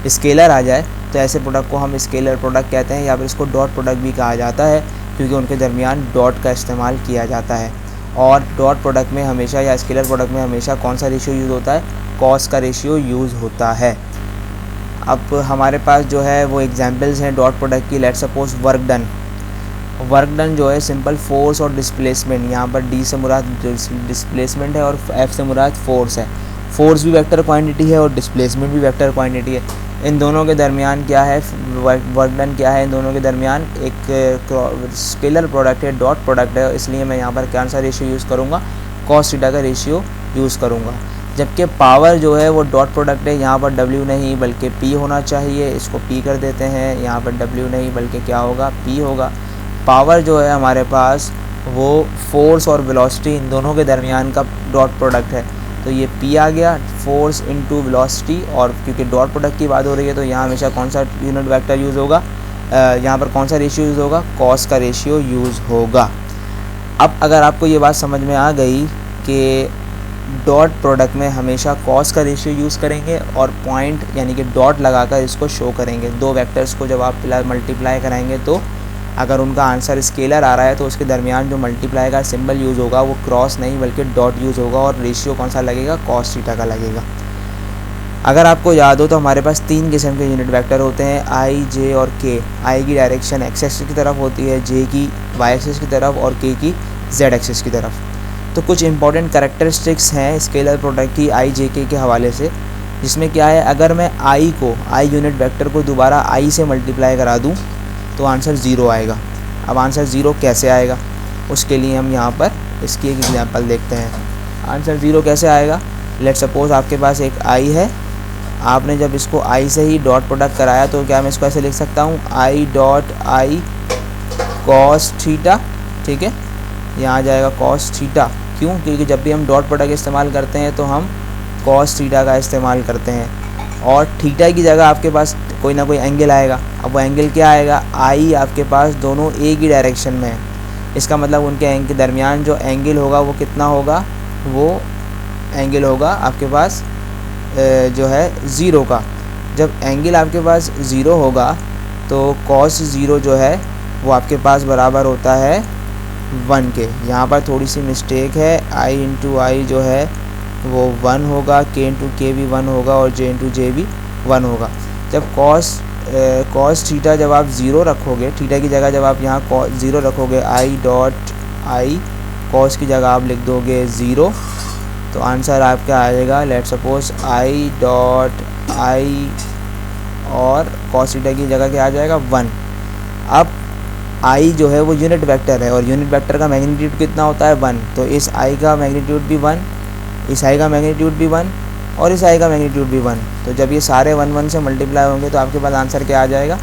स्केलर आ जाए, तो ऐसे प्रोडक्ट को हम स्केलर प्रोडक्ट कहते हैं, या फिर इसको डॉट प्रोडक्ट भी कहा जाता है, क्योंकि उनके दरमियान डॉट का इस्तेमाल किया जाता है। और डॉट प्रोडक्ट में हमेशा या स्केलर प्रोडक्ट में हमेशा कौन सा रेशियो यूज़ होता है, कॉस का रेशियो यूज़ होता है। अब हमारे पास जो है वो एग्जांपल्स हैं डॉट प्रोडक्ट की। Let suppose work done, work done जो है सिंपल फोर्स और डिस्प्लेसमेंट, यहाँ पर डी से मुराद डिस्प्लेसमेंट है और एफ से मुराद फोर्स है। फोर्स भी वेक्टर क्वांटिटी है और डिस्प्लेसमेंट भी वेक्टर क्वांटिटी है। इन दोनों के दरमियान क्या है, वर्क डन क्या है, इन दोनों के दरमियान एक स्केलर प्रोडक्ट है, डॉट प्रोडक्ट है, इसलिए मैं यहाँ पर कौन सा रेशियो यूज़ करूँगा, कॉस थीटा का रेशियो यूज़ करूँगा। जबकि पावर जो है वो डॉट प्रोडक्ट है, यहाँ पर W नहीं बल्कि P होना चाहिए, इसको P कर देते हैं, यहाँ पर W नहीं बल्कि क्या होगा, P होगा। पावर जो है हमारे पास वो फोर्स और वेलोसिटी इन दोनों के दरमियान का डॉट प्रोडक्ट है, तो ये P आ गया, फोर्स इनटू वेलोसिटी, और क्योंकि डॉट प्रोडक्ट की बात हो रही है तो यहाँ हमेशा कौन सा यूनिट वेक्टर यूज़ होगा, यहाँ पर कौन सा रेशियो यूज़ होगा, कॉस का रेशियो यूज़ होगा। अब अगर आपको ये बात समझ में आ गई कि डॉट प्रोडक्ट में हमेशा कॉस का रेशियो यूज़ करेंगे और पॉइंट यानी कि डॉट लगाकर इसको शो करेंगे। दो वेक्टर्स को जब आप मल्टीप्लाई कराएंगे तो अगर उनका आंसर स्केलर आ रहा है तो उसके दरमियान जो मल्टीप्लाई का सिंबल यूज़ होगा वो क्रॉस नहीं बल्कि डॉट यूज़ होगा, और रेशियो कौन सा लगेगा, कॉस थीटा का लगेगा। अगर आपको याद हो तो हमारे पास तीन किस्म के यूनिट वेक्टर होते हैं, आई, जे और के। आई की डायरेक्शन एक्स एक्सिस की तरफ होती है, जे की वाई एक्सिस की तरफ और के की जेड एक्सिस की तरफ। तो कुछ इंपॉर्टेंट कैरेक्टरिस्टिक्स हैं स्केलर प्रोडक्ट की आई जे के हवाले से, जिसमें क्या है, अगर मैं आई यूनिट वेक्टर को दोबारा आई से मल्टीप्लाई करा दूँ तो आंसर ज़ीरो आएगा। अब आंसर ज़ीरो कैसे आएगा, उसके लिए हम यहाँ पर इसकी एक एग्जांपल देखते हैं। आंसर ज़ीरो कैसे आएगा, लेट सपोज आपके पास एक आई है, आपने जब इसको आई से ही डॉट प्रोडक्ट कराया तो क्या मैं इसको ऐसे लिख सकता हूँ, I dot I cos theta, ठीक है, यहाँ आ जाएगा कॉस थीटा। क्यों, क्योंकि जब भी हम डॉट प्रोडक्ट इस्तेमाल करते हैं तो हम कॉस थीटा का इस्तेमाल करते हैं। और थीटा की जगह आपके पास कोई ना कोई एंगल आएगा। अब वो एंगल क्या आएगा, आई आपके पास दोनों एक ही डायरेक्शन में है, इसका मतलब उनके के दरमियान जो एंगल होगा वो कितना होगा, वो एंगल होगा आपके पास जो है ज़ीरो का। जब एंगल आपके पास ज़ीरो होगा तो कॉस ज़ीरो जो है वो आपके पास बराबर होता है 1 के। यहाँ पर थोड़ी सी मिस्टेक है, i इंटू आई जो है वो 1 होगा, k इंटू के भी 1 होगा और j इंटू जे भी 1 होगा। जब कॉस थीटा जब आप ज़ीरो रखोगे, थीटा की जगह जब आप यहाँ ज़ीरो रखोगे, आई डॉट आई कॉस की जगह आप लिख दोगे ज़ीरो, तो आंसर आपका आ जाएगा let suppose I dot I और कॉस थीटा की जगह क्या आ जाएगा 1। अब आई जो है वो यूनिट वेक्टर है और यूनिट वेक्टर का मैग्नीट्यूड कितना होता है 1, तो इस आई का मैग्नीट्यूड भी 1, इस आई का मैग्नीट्यूड भी 1 और इस आई का मैग्नीट्यूड भी 1। तो जब ये सारे 1 1 से मल्टीप्लाई होंगे तो आपके पास आंसर क्या आ जाएगा,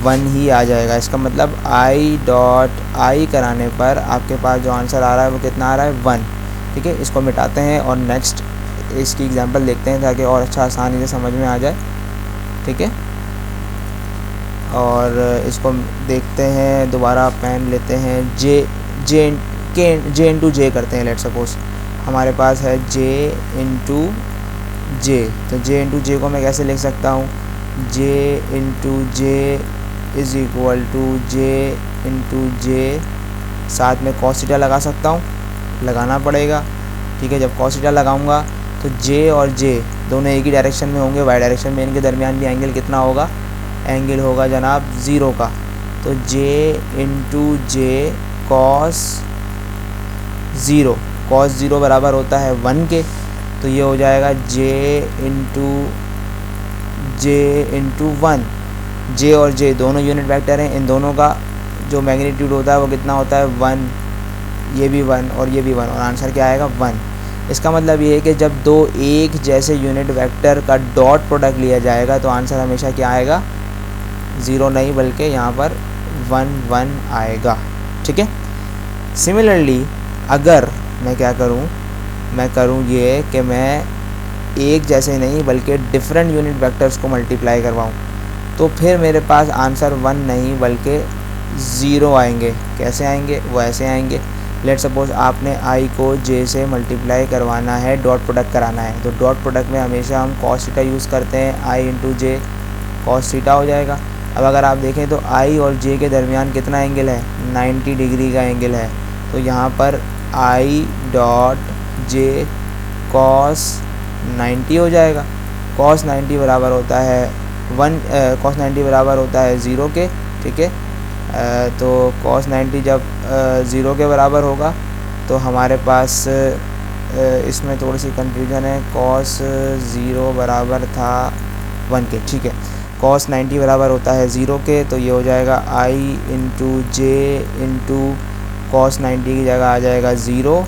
1 ही आ जाएगा। इसका मतलब आई डॉट आई कराने पर आपके पास जो आंसर आ रहा है वो कितना आ रहा है 1। ठीक है, इसको मिटाते हैं और नेक्स्ट इसकी एग्जांपल देखते हैं ताकि और अच्छा आसानी से समझ में आ जाए। ठीक है, और इसको देखते हैं, दोबारा पेन लेते हैं, जे इंटू जे करते हैं। लेट सपोज हमारे पास है जे इंटू जे, तो जे इंटू जे को मैं कैसे लिख सकता हूँ, J into J is equal to J into J, साथ में कॉस थीटा लगा सकता हूँ, लगाना पड़ेगा। ठीक है, जब कॉस थीटा लगाऊंगा तो जे और जे दोनों एक ही डायरेक्शन में होंगे, वाई डायरेक्शन में, इनके दरमियान भी एंगल कितना होगा, एंगल होगा जनाब ज़ीरो का। तो जे इंटू जे कॉस ज़ीरो, कॉस ज़ीरो बराबर होता है 1 के, तो ये हो जाएगा जे इंटू 1। जे और जे दोनों यूनिट वेक्टर हैं, इन दोनों का जो मैग्नीट्यूड होता है वो कितना होता है 1, ये भी 1 और ये भी 1, और आंसर क्या आएगा 1। इसका मतलब ये है कि जब दो एक जैसे यूनिट वेक्टर का डॉट प्रोडक्ट लिया जाएगा तो आंसर हमेशा क्या आएगा, 0 नहीं बल्कि यहाँ पर 1 1 आएगा। ठीक है, सिमिलरली अगर मैं क्या करूँ, मैं करूँ ये कि मैं एक जैसे नहीं बल्कि डिफरेंट यूनिट वेक्टर्स को मल्टीप्लाई करवाऊँ, तो फिर मेरे पास आंसर 1 नहीं बल्कि 0 आएंगे। कैसे आएंगे, वो ऐसे आएंगे। लेट सपोज आपने i को j से मल्टीप्लाई करवाना है, डॉट प्रोडक्ट कराना है, तो डॉट प्रोडक्ट में हमेशा हम कॉस थीटा यूज़ करते हैं, i into J cos theta हो जाएगा। अब अगर आप देखें तो i और j के दरमियान कितना एंगल है, 90 डिग्री का एंगल है, तो यहाँ पर i डॉट जे कॉस 90 हो जाएगा। कॉस 90 बराबर होता है 1, कॉस 90 बराबर होता है 0 के। ठीक है, तो कॉस 90 जब 0 के बराबर होगा तो हमारे पास इसमें थोड़ी सी कन्फ्यूजन है, कॉस 0 बराबर था 1 के। ठीक है, कॉस 90 बराबर होता है 0 के, तो ये हो जाएगा i into J into cos 90 की जगह आ जाएगा 0,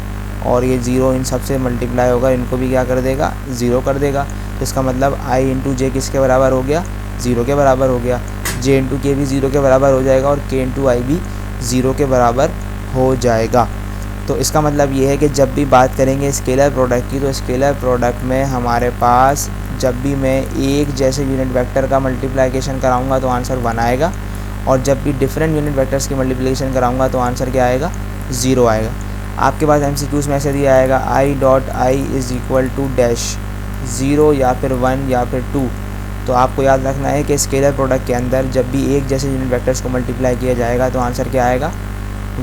और ये 0 इन सब से मल्टीप्लाई होगा, इनको भी क्या कर देगा, 0 कर देगा। तो इसका मतलब i इंटू जे किसके बराबर हो गया, 0 के बराबर हो गया। जे इंटू के भी 0 के बराबर हो जाएगा और के इंटू आई भी 0 के बराबर हो जाएगा। तो इसका मतलब ये है कि जब भी बात करेंगे स्केलर प्रोडक्ट की, तो स्केलर प्रोडक्ट में हमारे पास जब भी मैं एक जैसे यूनिट वेक्टर का मल्टीप्लिकेशन कराऊंगा तो आंसर 1 आएगा, और जब भी डिफरेंट यूनिट वेक्टर्स की मल्टीप्लिकेशन कराऊंगा तो आंसर क्या आएगा, 0 आएगा। आपके पास MCQs में ऐसे दिया आएगा i dot I is equal to dash 0 या फिर 1 या फिर 2। तो आपको याद रखना है कि स्केलर प्रोडक्ट के अंदर जब भी एक जैसे यूनिट वेक्टर्स को मल्टीप्लाई किया जाएगा तो आंसर क्या आएगा,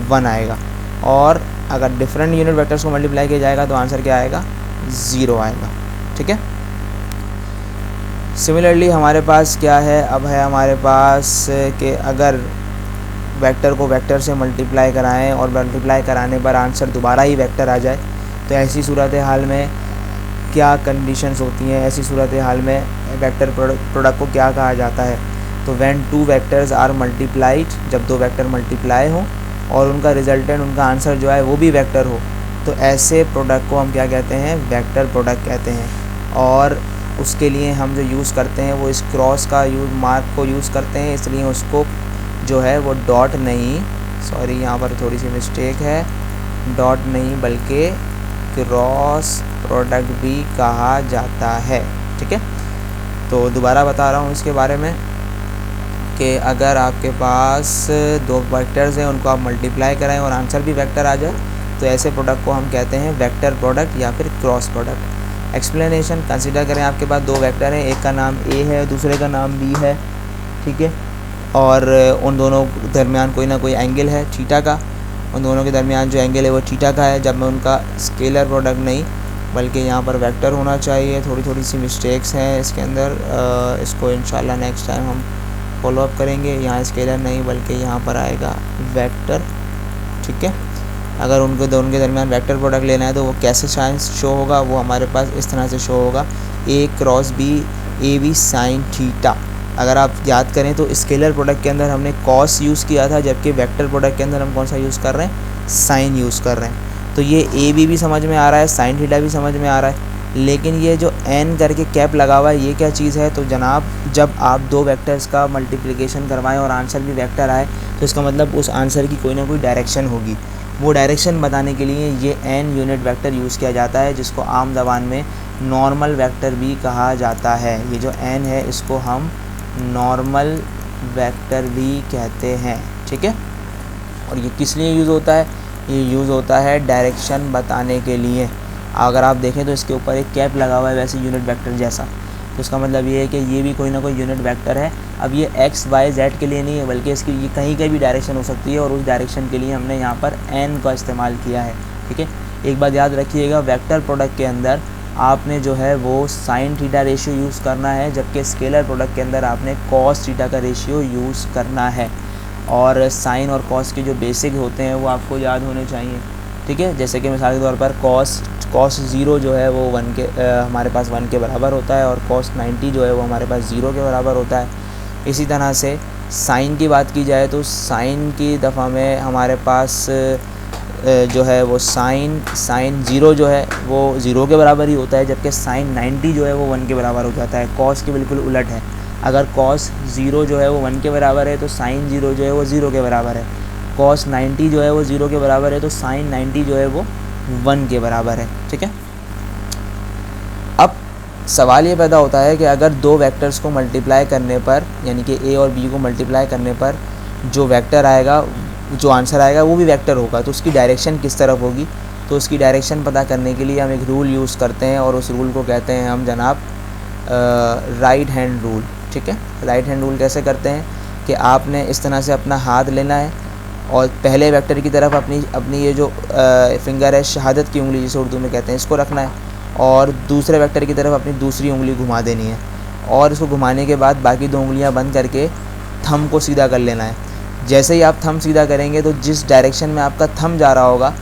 1 आएगा, और अगर डिफरेंट यूनिट वेक्टर्स को मल्टीप्लाई किया जाएगा तो आंसर क्या आएगा, 0 आएगा। ठीक है, सिमिलरली हमारे पास क्या है, अब है हमारे पास कि अगर वेक्टर को वेक्टर से मल्टीप्लाई कराएं और मल्टीप्लाई कराने पर आंसर दोबारा ही वेक्टर आ जाए, तो ऐसी सूरत हाल में क्या कंडीशंस होती हैं, ऐसी सूरत हाल में वेक्टर प्रोडक्ट को क्या कहा जाता है। तो व्हेन 2 वेक्टर्स आर मल्टीप्लाइड, जब 2 वेक्टर मल्टीप्लाई हों और उनका रिजल्टेंट, उनका आंसर जो है वो भी वेक्टर हो, तो ऐसे प्रोडक्ट को हम क्या कहते हैं, वेक्टर प्रोडक्ट कहते हैं। और उसके लिए हम जो यूज़ करते हैं वो इस क्रॉस का मार्क को यूज़ करते हैं, इसलिए उसको जो है वो डॉट नहीं, सॉरी यहाँ पर थोड़ी सी मिस्टेक है, डॉट नहीं बल्कि क्रॉस प्रोडक्ट भी कहा जाता है। ठीक है, तो दोबारा बता रहा हूँ इसके बारे में कि अगर आपके पास दो वेक्टर्स हैं, उनको आप मल्टीप्लाई कराएं और आंसर भी वेक्टर आ जाए, तो ऐसे प्रोडक्ट को हम कहते हैं वेक्टर प्रोडक्ट या फिर क्रॉस प्रोडक्ट। एक्सप्लेनेशन, कंसीडर करें आपके पास दो वेक्टर हैं, एक का नाम ए है दूसरे का नाम बी है, ठीक है, और उन दोनों दरमियान कोई ना कोई एंगल है थीटा का, उन दोनों के दरमियान जो एंगल है वो थीटा का है। जब मैं उनका स्केलर प्रोडक्ट नहीं बल्कि यहाँ पर वेक्टर होना चाहिए, थोड़ी सी मिस्टेक्स हैं इसके अंदर, इसको इंशाल्लाह नेक्स्ट टाइम हम फॉलो अप करेंगे। यहाँ स्केलर नहीं बल्कि यहाँ पर आएगा वेक्टर, ठीक है। अगर उनको दोनों के दरमियान वेक्टर प्रोडक्ट लेना है तो वो कैसे शो होगा, वो हमारे पास इस तरह से शो होगा, A cross B A B sine theta. अगर आप याद करें तो स्केलर प्रोडक्ट के अंदर हमने कॉस यूज़ किया था, जबकि वेक्टर प्रोडक्ट के अंदर हम कौन सा यूज़ कर रहे हैं, साइन यूज़ कर रहे हैं। तो ये ए बी भी समझ में आ रहा है, साइन थीटा भी समझ में आ रहा है, लेकिन ये जो एन करके कैप लगा हुआ है ये क्या चीज़ है। तो जनाब जब आप दो वेक्टर्स का मल्टीप्लिकेशन करवाएं और आंसर भी वेक्टर आए तो इसका मतलब उस आंसर की कोई ना कोई डायरेक्शन होगी। वो डायरेक्शन बताने के लिए ये एन यूनिट वेक्टर यूज़ किया जाता है, जिसको आम ज़बान में नॉर्मल वेक्टर भी कहा जाता है। ये जो एन है इसको हम नॉर्मल वेक्टर भी कहते हैं, ठीक है। और ये किस लिए यूज़ होता है, ये यूज़ होता है डायरेक्शन बताने के लिए। अगर आप देखें तो इसके ऊपर एक कैप लगा हुआ है वैसे यूनिट वेक्टर जैसा, तो इसका मतलब ये है कि ये भी कोई ना कोई यूनिट वेक्टर है। अब ये एक्स वाई जेड के लिए नहीं है बल्कि इसकी ये कहीं का भी डायरेक्शन हो सकती है, और उस डायरेक्शन के लिए हमने यहाँ पर एन का इस्तेमाल किया है, ठीक है। एक बात याद रखिएगा, वेक्टर प्रोडक्ट के अंदर आपने जो है वो साइन थीटा रेशियो यूज़ करना है, जबकि स्केलर प्रोडक्ट के अंदर आपने कॉस थीटा का रेशियो यूज़ करना है। और साइन और कॉस के जो बेसिक होते हैं वो आपको याद होने चाहिए, ठीक है। जैसे कि मिसाल के तौर पर कॉस 0 जो है वो हमारे पास 1 के बराबर होता है, और कॉस 90 जो है वो हमारे पास 0 के बराबर होता है। इसी तरह से साइन की बात की जाए तो साइन की दफ़ा में हमारे पास जो है वो साइन 0 जो है वो 0 के बराबर ही होता है, जबकि साइन 90 जो है वो 1 के बराबर हो जाता है। कॉस के बिल्कुल उलट है, अगर कॉस 0 जो है वो 1 के बराबर है तो साइन 0 जो है वो 0 के बराबर है। कॉस 90 जो है वो 0 के बराबर है तो साइन 90 जो है वो 1 के बराबर है, ठीक है। अब सवाल ये पैदा होता है कि अगर दो वेक्टर्स को मल्टीप्लाई करने पर, यानी कि ए और बी को मल्टीप्लाई करने पर जो वेक्टर आएगा, जो आंसर आएगा वो भी वेक्टर होगा, तो उसकी डायरेक्शन किस तरफ होगी। तो उसकी डायरेक्शन पता करने के लिए हम एक रूल यूज़ करते हैं, और उस रूल को कहते हैं हम जनाब राइट हैंड रूल, ठीक है। राइट हैंड रूल कैसे करते हैं कि आपने इस तरह से अपना हाथ लेना है और पहले वेक्टर की तरफ अपनी ये जो फिंगर है, शहादत की उंगली जिसे उर्दू में कहते हैं, इसको रखना है, और दूसरे वेक्टर की तरफ अपनी दूसरी उंगली घुमा देनी है, और इसको घुमाने के बाद बाकी दो उंगलियां बंद करके थंब को सीधा कर लेना है। जैसे ही आप थंब सीधा करेंगे तो जिस डायरेक्शन में आपका थंब जा रहा होगा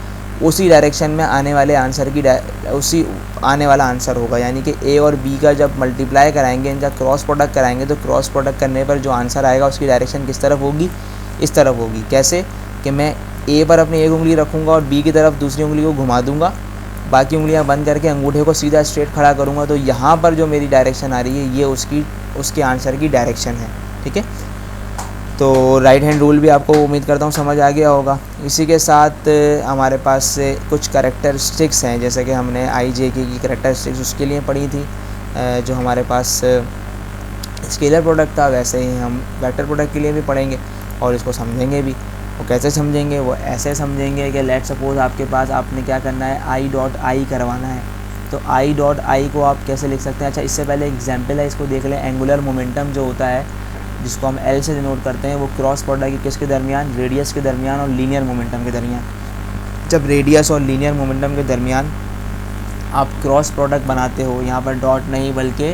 उसी डायरेक्शन में आने वाले आंसर की उसी आने वाला आंसर होगा। यानी कि ए और बी का जब मल्टीप्लाई कराएंगे, इनका क्रॉस प्रोडक्ट कराएंगे, तो क्रॉस प्रोडक्ट करने पर जो आंसर आएगा उसकी डायरेक्शन किस तरफ होगी, इस तरफ होगी। कैसे कि मैं ए पर अपनी एक उंगली रखूँगा और बी की तरफ दूसरी उंगली को घुमा दूँगा, बाकी उंगलियां बंद करके अंगूठे को सीधा स्ट्रेट खड़ा करूँगा, तो यहाँ पर जो मेरी डायरेक्शन आ रही है ये उसके आंसर की डायरेक्शन है, ठीक है। तो राइट हैंड रूल भी आपको उम्मीद करता हूँ समझ आ गया होगा। इसी के साथ हमारे पास कुछ कैरेक्टरिस्टिक्स हैं, जैसे कि हमने आई जे की कैरेक्टरिस्टिक्स उसके लिए पढ़ी थी, जो हमारे पास स्केलर प्रोडक्ट था, वैसे ही हम वेक्टर प्रोडक्ट के लिए भी पढ़ेंगे और इसको समझेंगे भी। वो कैसे समझेंगे, वो ऐसे समझेंगे कि लेट सपोज़ आपके पास आपने क्या करना है, आई डॉट आई करवाना है। तो आई डॉट आई को आप कैसे लिख सकते हैं। अच्छा, इससे पहले एग्जाम्पल है, इसको देख लें। एंगुलर मोमेंटम जो होता है, जिसको हम एल से डिनोट करते हैं, वो क्रॉस प्रोडक्ट है किसके दरमियान, रेडियस के दरमियान और लीनियर मोमेंटम के दरमियान। जब रेडियस और लीनियर मोमेंटम के दरमियान आप क्रॉस प्रोडक्ट बनाते हो, यहाँ पर डॉट नहीं बल्कि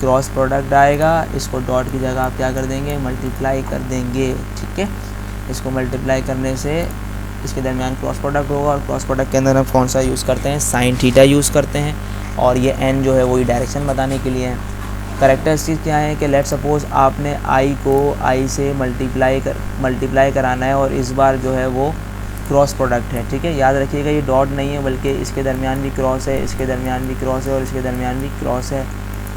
क्रॉस प्रोडक्ट आएगा, इसको डॉट की जगह आप क्या कर देंगे, मल्टीप्लाई कर देंगे, ठीक है। इसको मल्टीप्लाई करने से इसके दरमियान क्रॉस प्रोडक्ट होगा, और क्रॉस प्रोडक्ट के अंदर हम कौन सा यूज़ करते हैं, साइन थीटा यूज़ करते हैं, और ये एन जो है वही डायरेक्शन बताने के लिए है। कैरेक्टरिस्टिक क्या है कि लेट सपोज़ आपने आई को आई से मल्टीप्लाई कराना है, और इस बार जो है वो क्रॉस प्रोडक्ट है, ठीक है। याद रखिएगा ये डॉट नहीं है बल्कि इसके दरमियान भी क्रॉस है, इसके दरमियान भी क्रॉस है, और इसके दरमियान भी क्रॉस है,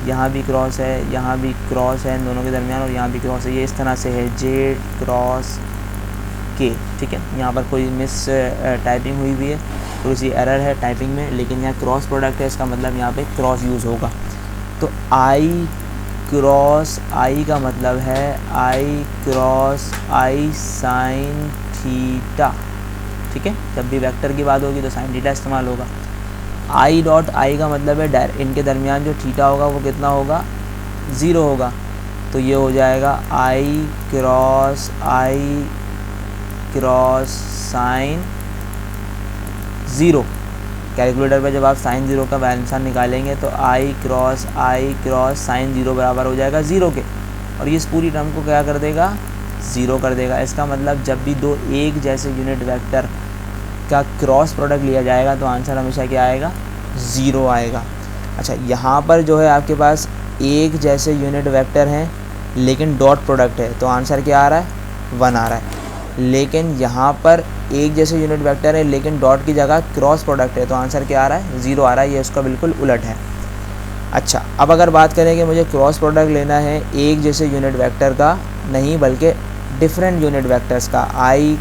यहाँ भी क्रॉस है, यहाँ भी क्रॉस है, इन दोनों के दरमियान, और यहाँ भी क्रॉस है। ये इस तरह से है जेड क्रॉस के, ठीक है। यहाँ पर कोई मिस टाइपिंग हुई हुई है, थोड़ी सी एरर है टाइपिंग में, लेकिन यहाँ क्रॉस प्रोडक्ट है, इसका मतलब यहाँ पे क्रॉस यूज़ होगा। तो आई क्रॉस आई का मतलब है आई क्रॉस आई साइन थीटा, ठीक है। जब भी वेक्टर की बात होगी तो साइन थीटा इस्तेमाल होगा। आई डॉट आई का मतलब है इनके दरमियान जो थीटा होगा वो कितना होगा, 0 होगा। तो ये हो जाएगा आई क्रॉस साइन 0। कैलकुलेटर पे जब आप साइन 0 का आंसर निकालेंगे तो आई क्रॉस साइन 0 बराबर हो जाएगा 0 के, और ये इस पूरी टर्म को क्या कर देगा, 0 कर देगा। इसका मतलब जब भी दो एक जैसे यूनिट वेक्टर का क्रॉस प्रोडक्ट लिया जाएगा तो आंसर हमेशा क्या आएगा, 0 आएगा। अच्छा, यहाँ पर जो है आपके पास एक जैसे यूनिट वेक्टर हैं लेकिन डॉट प्रोडक्ट है तो आंसर क्या आ रहा है, 1 आ रहा है। लेकिन यहाँ पर एक जैसे यूनिट वेक्टर है लेकिन डॉट की जगह क्रॉस प्रोडक्ट है तो आंसर क्या आ रहा है, 0 आ रहा है। ये उसका बिल्कुल उलट है। अच्छा, अब अगर बात करें कि मुझे क्रॉस प्रोडक्ट लेना है एक जैसे यूनिट वेक्टर का नहीं बल्कि डिफरेंट यूनिट वेक्टर्स का, आई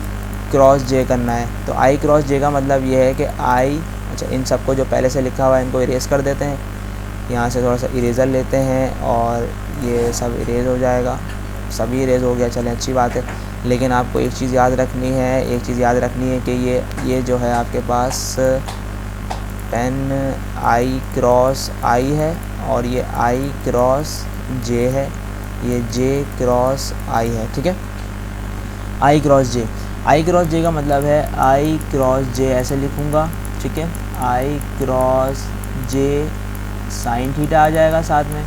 क्रॉस जे करना है, तो आई क्रॉस जे का मतलब ये है कि आई, अच्छा इन सबको जो पहले से लिखा हुआ है इनको इरेज कर देते हैं, यहाँ से थोड़ा सा इरेज़र लेते हैं और ये सब इरेज हो जाएगा, सभी इरेज हो गया, चलें अच्छी बात है। लेकिन आपको एक चीज़ याद रखनी है कि ये जो है आपके पास पेन आई क्रॉस आई है और ये आई क्रॉस जे है, ये जे क्रॉस आई है, ठीक है। आई क्रॉस जे का मतलब है आई क्रॉस जे ऐसे लिखूँगा, ठीक है। आई क्रॉस जे साइन थीटा आ जाएगा साथ में।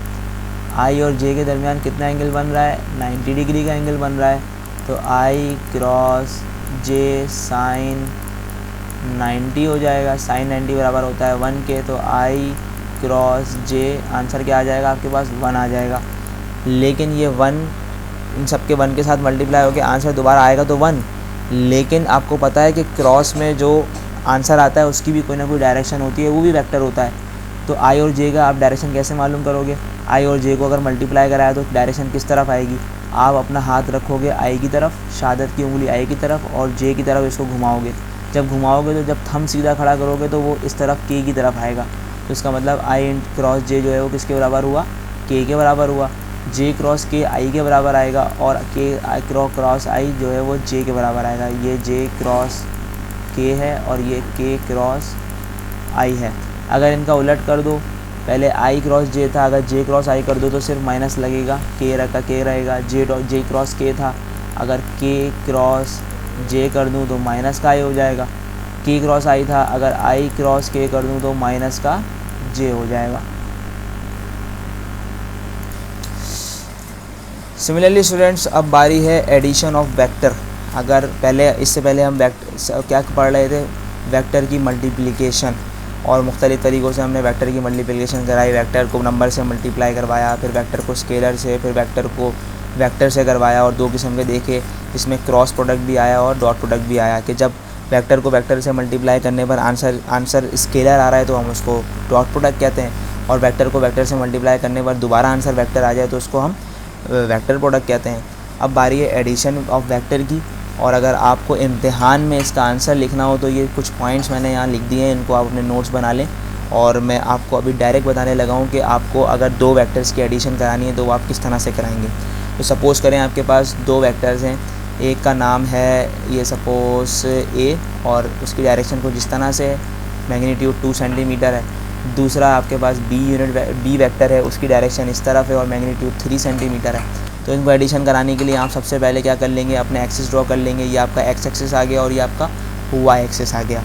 आई और जे के दरमियान कितना एंगल बन रहा है, 90 डिग्री का एंगल बन रहा है। तो आई क्रॉस जे साइन 90 हो जाएगा, साइन 90 बराबर होता है 1 के। तो आई क्रॉस जे आंसर क्या आ जाएगा आपके पास, 1 आ जाएगा। लेकिन ये 1 इन सब के 1 के साथ मल्टीप्लाई होकर आंसर दोबारा आएगा तो 1, लेकिन आपको पता है कि क्रॉस में जो आंसर आता है उसकी भी कोई ना कोई डायरेक्शन होती है, वो भी वेक्टर होता है। तो आई और जे का आप डायरेक्शन कैसे मालूम करोगे, आई और जे को अगर मल्टीप्लाई कराया तो डायरेक्शन किस तरफ आएगी, आप अपना हाथ रखोगे आई की तरफ, शहादत की उंगली आई की तरफ और जे की तरफ इसको घुमाओगे। जब घुमाओगे तो जब थंब सीधा खड़ा करोगे तो वो इस तरफ के की तरफ आएगा। तो इसका मतलब आई क्रॉस जे जो है वो किसके बराबर हुआ, के बराबर हुआ। जे क्रॉस के आई के बराबर आएगा और के क्रॉस आई जो है वो जे के बराबर आएगा। ये जे क्रॉस के है और ये के क्रॉस आई है। अगर इनका उलट कर दो, पहले आई क्रॉस जे था, अगर जे क्रॉस आई कर दो तो सिर्फ माइनस लगेगा, के रहेगा। जे क्रॉस के था, अगर के क्रॉस जे कर दूँ तो माइनस का आई हो जाएगा। के क्रॉस आई था, अगर आई क्रॉस के कर दूँ तो माइनस का जे हो जाएगा। सिमिलरली स्टूडेंट्स, अब बारी है एडिशन ऑफ वेक्टर। अगर इससे पहले हम क्या पढ़ रहे थे, वेक्टर की मल्टीप्लिकेशन, और मुख्तलिफ़ तरीक़ों से हमने वेक्टर की मल्टीप्लिकेशन कराई। वेक्टर को नंबर से मल्टीप्लाई करवाया, फिर वेक्टर को स्केलर से, फिर वेक्टर को वेक्टर से करवाया, और 2 किस्म के देखे जिसमें क्रॉस प्रोडक्ट भी आया और डॉट प्रोडक्ट भी आया कि जब वेक्टर को वेक्टर से मल्टीप्लाई करने पर आंसर स्केलर आ रहा है तो हम उसको डॉट प्रोडक्ट कहते हैं, और वेक्टर को वेक्टर से मल्टीप्लाई करने पर दोबारा आंसर वेक्टर आ जाए तो उसको हम वेक्टर प्रोडक्ट कहते हैं। अब बारी है एडिशन ऑफ वेक्टर की, और अगर आपको इम्तिहान में इसका आंसर लिखना हो तो ये कुछ पॉइंट्स मैंने यहाँ लिख दिए हैं, इनको आप अपने नोट्स बना लें। और मैं आपको अभी डायरेक्ट बताने लगा हूँ कि आपको अगर 2 वेक्टर्स की एडिशन करानी है तो वो आप किस तरह से कराएंगे। तो सपोज़ करें आपके पास 2 वेक्टर्स हैं, एक का नाम है ये सपोज़ ए और उसकी डायरेक्शन को जिस तरह से मैग्नीट्यूड 2 सेंटीमीटर है, दूसरा आपके पास बी वेक्टर है, उसकी डायरेक्शन इस तरफ है और मैग्नीट्यूड 3 सेंटीमीटर है। तो इनको एडिशन कराने के लिए आप सबसे पहले क्या कर लेंगे, अपने एक्सिस ड्रॉ कर लेंगे। ये आपका एक्स एक्सिस आ गया और ये आपका वाई एक्सिस आ गया।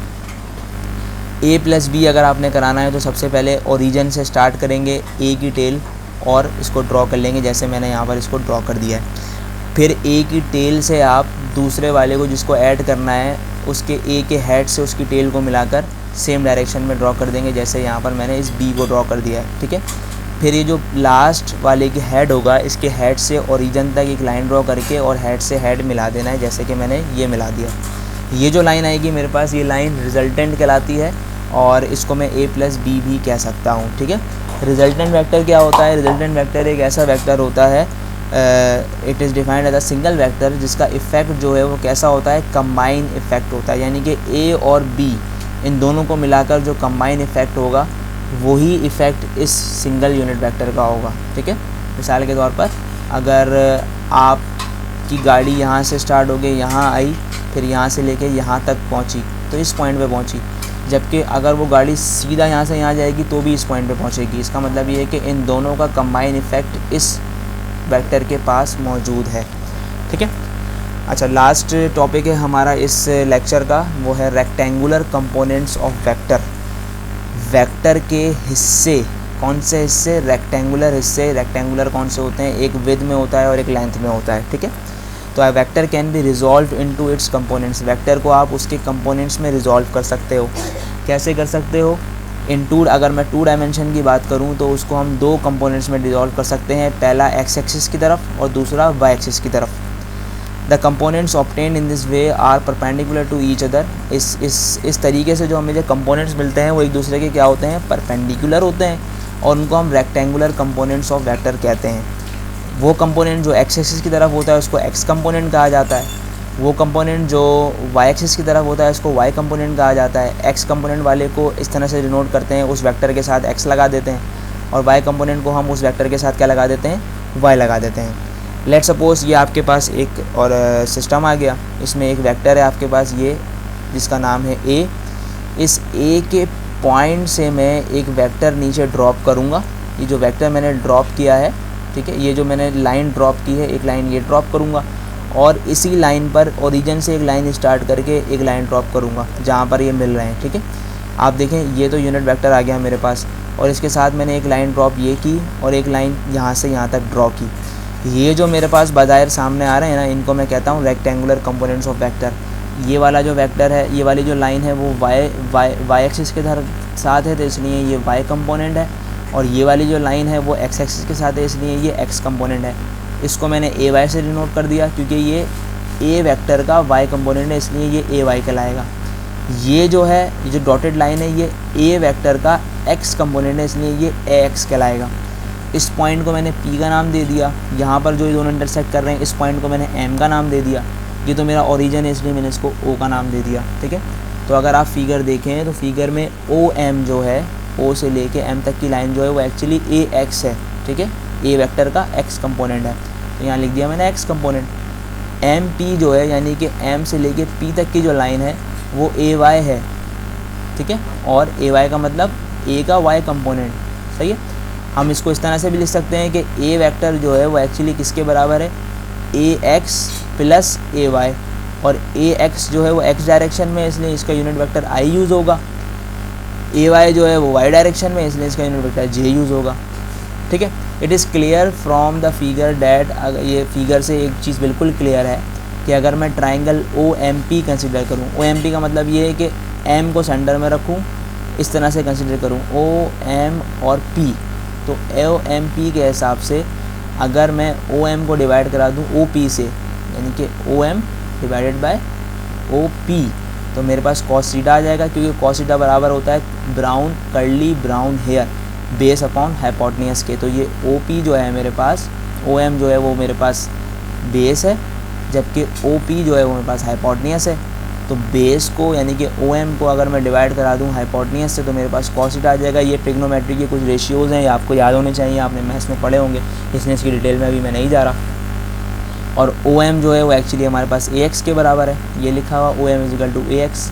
ए प्लस बी अगर आपने कराना है तो सबसे पहले ओरिजिन से स्टार्ट करेंगे, ए की टेल, और इसको ड्रॉ कर लेंगे जैसे मैंने यहाँ पर इसको ड्रॉ कर दिया है। फिर ए की टेल से आप दूसरे वाले को जिसको ऐड करना है उसके ए के हेड से उसकी टेल को मिलाकर सेम डायरेक्शन में ड्रॉ कर देंगे, जैसे यहाँ पर मैंने इस बी को ड्रॉ कर दिया है, ठीक है। फिर ये जो लास्ट वाले की हेड होगा, इसके हेड से ओरिजिन तक एक लाइन ड्रॉ करके और हेड से हेड मिला देना है, जैसे कि मैंने ये मिला दिया। ये जो लाइन आएगी मेरे पास, ये लाइन रिजल्टेंट कहलाती है और इसको मैं ए प्लस बी भी कह सकता हूँ, ठीक है। रिजल्टेंट वेक्टर क्या होता है, रिजल्टेंट वेक्टर एक ऐसा वेक्टर होता है, it is defined as a single vector, जिसका इफ़ेक्ट जो है वो कैसा होता है, कंबाइन इफ़ेक्ट होता है। यानी कि ए और बी इन दोनों को मिलाकर जो कंबाइन इफ़ेक्ट होगा वही इफ़ेक्ट इस सिंगल यूनिट वेक्टर का होगा, ठीक है। मिसाल के तौर पर अगर आपकी गाड़ी यहाँ से स्टार्ट हो गई, यहाँ आई, फिर यहाँ से लेके यहाँ तक पहुँची तो इस पॉइंट पे पहुँची, जबकि अगर वो गाड़ी सीधा यहाँ से यहाँ जाएगी तो भी इस पॉइंट पे पहुँचेगी। इसका मतलब ये है कि इन दोनों का कंबाइन इफ़ेक्ट इस वेक्टर के पास मौजूद है। ठीक है। अच्छा, लास्ट टॉपिक है हमारा इस लेक्चर का, वो है rectangular components of vector. Vector के हिस्से, कौन से हिस्से? रेक्टेंगुलर हिस्से। रेक्टेंगुलर कौन से होते हैं? एक विड्थ में होता है और एक लेंथ में होता है। ठीक है। तो a vector can be resolved into its components. Vector को आप उसके कंपोनेंट्स में रिजॉल्व कर सकते हो। कैसे कर सकते हो? अगर मैं 2 डायमेंशन की बात करूं तो उसको हम 2 कंपोनेंट्स में डिज़ोल्व कर सकते हैं, पहला एक्स एक्सिस की तरफ और दूसरा वाई एक्सिस की तरफ। The components obtained in this way are perpendicular to each other. इस तरीके से जो हमें जो कंपोनेंट्स मिलते हैं वो एक दूसरे के क्या होते हैं? परपेंडिकुलर होते हैं, और उनको हम रेक्टेंगुलर कंपोनेंट्स ऑफ वेक्टर कहते हैं। वो कंपोनेंट जो एक्स एक्सिस की तरफ होता है उसको एक्स कंपोनेंट कहा जाता है। वो कंपोनेंट जो वाई एक्सिस की तरफ होता है उसको वाई कंपोनेंट कहा जाता है। एक्स कंपोनेंट वाले को इस तरह से डिनोट करते हैं, उस वेक्टर के साथ एक्स लगा देते हैं, और वाई कंपोनेंट को हम उस वेक्टर के साथ क्या लगा देते हैं? वाई लगा देते हैं। लेट्स सपोज ये आपके पास एक और सिस्टम आ गया, इसमें एक वेक्टर है आपके पास ये, जिसका नाम है ए। इस ए के पॉइंट से मैं एक वेक्टर नीचे ड्रॉप करूँगा। ये जो वेक्टर मैंने ड्रॉप किया है, ठीक है, ये जो मैंने लाइन ड्रॉप की है, एक लाइन ये ड्रॉप करूँगा, और इसी लाइन पर ओरिजिन से एक लाइन स्टार्ट करके एक लाइन ड्रॉप करूँगा जहाँ पर ये मिल रहे हैं। ठीक है। आप देखें ये तो यूनिट वेक्टर आ गया मेरे पास, और इसके साथ मैंने एक लाइन ड्रॉप ये की और एक लाइन यहाँ से यहाँ तक ड्रॉ की। ये जो मेरे पास बज़ाहिर सामने आ रहे हैं ना, इनको मैं कहता हूँ रेक्टेंगुलर कंपोनेंट्स ऑफ वेक्टर। ये वाला जो वेक्टर है, ये वाली जो लाइन है वो वाई एक्सिस के साथ है, तो इसलिए ये वाई कंपोनेंट है, और ये वाली जो लाइन है वो एक्स एक्सिस के साथ है, इसलिए ये एक्स कंपोनेंट है। इसको मैंने ए वाई से डिनोट कर दिया क्योंकि ये ए वेक्टर का वाई कंपोनेंट है, इसलिए ये ए वाई कहलाएगा। ये जो है, ये जो डॉटेड लाइन है, ये ए वेक्टर का एक्स कंपोनेंट है, इसलिए ये ए एक्स कहलाएगा। इस पॉइंट को मैंने पी का नाम दे दिया। यहाँ पर जो ये दोनों इंटरसेक्ट कर रहे हैं, इस पॉइंट को मैंने एम का नाम दे दिया। ये तो मेरा ओरिजिन है, इसलिए मैंने इसको ओ का नाम दे दिया। ठीक है। तो अगर आप फिगर देखें तो फिगर में ओ एम जो है, ओ से लेके एम तक की लाइन जो है वो एक्चुअली ए एक्स है। ठीक है। ए वेक्टर का एक्स कंपोनेंट है, तो यहाँ लिख दिया मैंने एक्स कंपोनेंट। एम पी जो है, यानी कि एम से लेके पी तक की जो लाइन है वो ए वाई है। ठीक है। और ए वाई का मतलब ए का वाई कंपोनेंट। सही है। हम इसको इस तरह से भी लिख सकते हैं कि ए वेक्टर जो है वो एक्चुअली किसके बराबर है? ए एक्स प्लस ए वाई, और ए एक्स जो है वो एक्स डायरेक्शन में, इसलिए इसका यूनिट वेक्टर आई यूज़ होगा। ए वाई जो है वो वाई डायरेक्शन में, इसलिए इसका यूनिट वेक्टर जे यूज़ होगा। ठीक है। It is clear from the figure that, ये फिगर से एक चीज़ बिल्कुल क्लियर है कि अगर मैं triangle O M P consider करूँ, ओ एम पी का मतलब ये है कि एम को सेंटर में रखूँ, इस तरह से कंसिडर करूँ ओ एम और पी, तो ओ एम पी के हिसाब से अगर मैं ओ एम को डिवाइड करा दूँ ओ पी से, यानी कि O M divided by O P, तो मेरे पास कॉस थीटा आ जाएगा, क्योंकि कॉस थीटा बराबर होता है brown curly brown hair base upon hypotenuse के। तो ये ओ पी जो है मेरे पास, ओ एम जो है वो मेरे पास बेस है, जबकि ओ पी जो है वो मेरे पास हाइपोटेन्यूज है। तो बेस को यानी कि ओ एम को अगर मैं डिवाइड करा दूँ हाइपोटेन्यूज से, तो मेरे पास कॉस थीटा आ जाएगा। ये ट्रिग्नोमेट्री के कुछ रेशियोज़ हैं, ये आपको याद होने चाहिए, आपने मैथ्स में पढ़े होंगे, इसलिए इसकी डिटेल में अभी मैं नहीं जा रहा। और ओ एम जो है वो एक्चुअली हमारे पास ए एक्स के बराबर है, ये लिखा हुआ O M is equal to A X,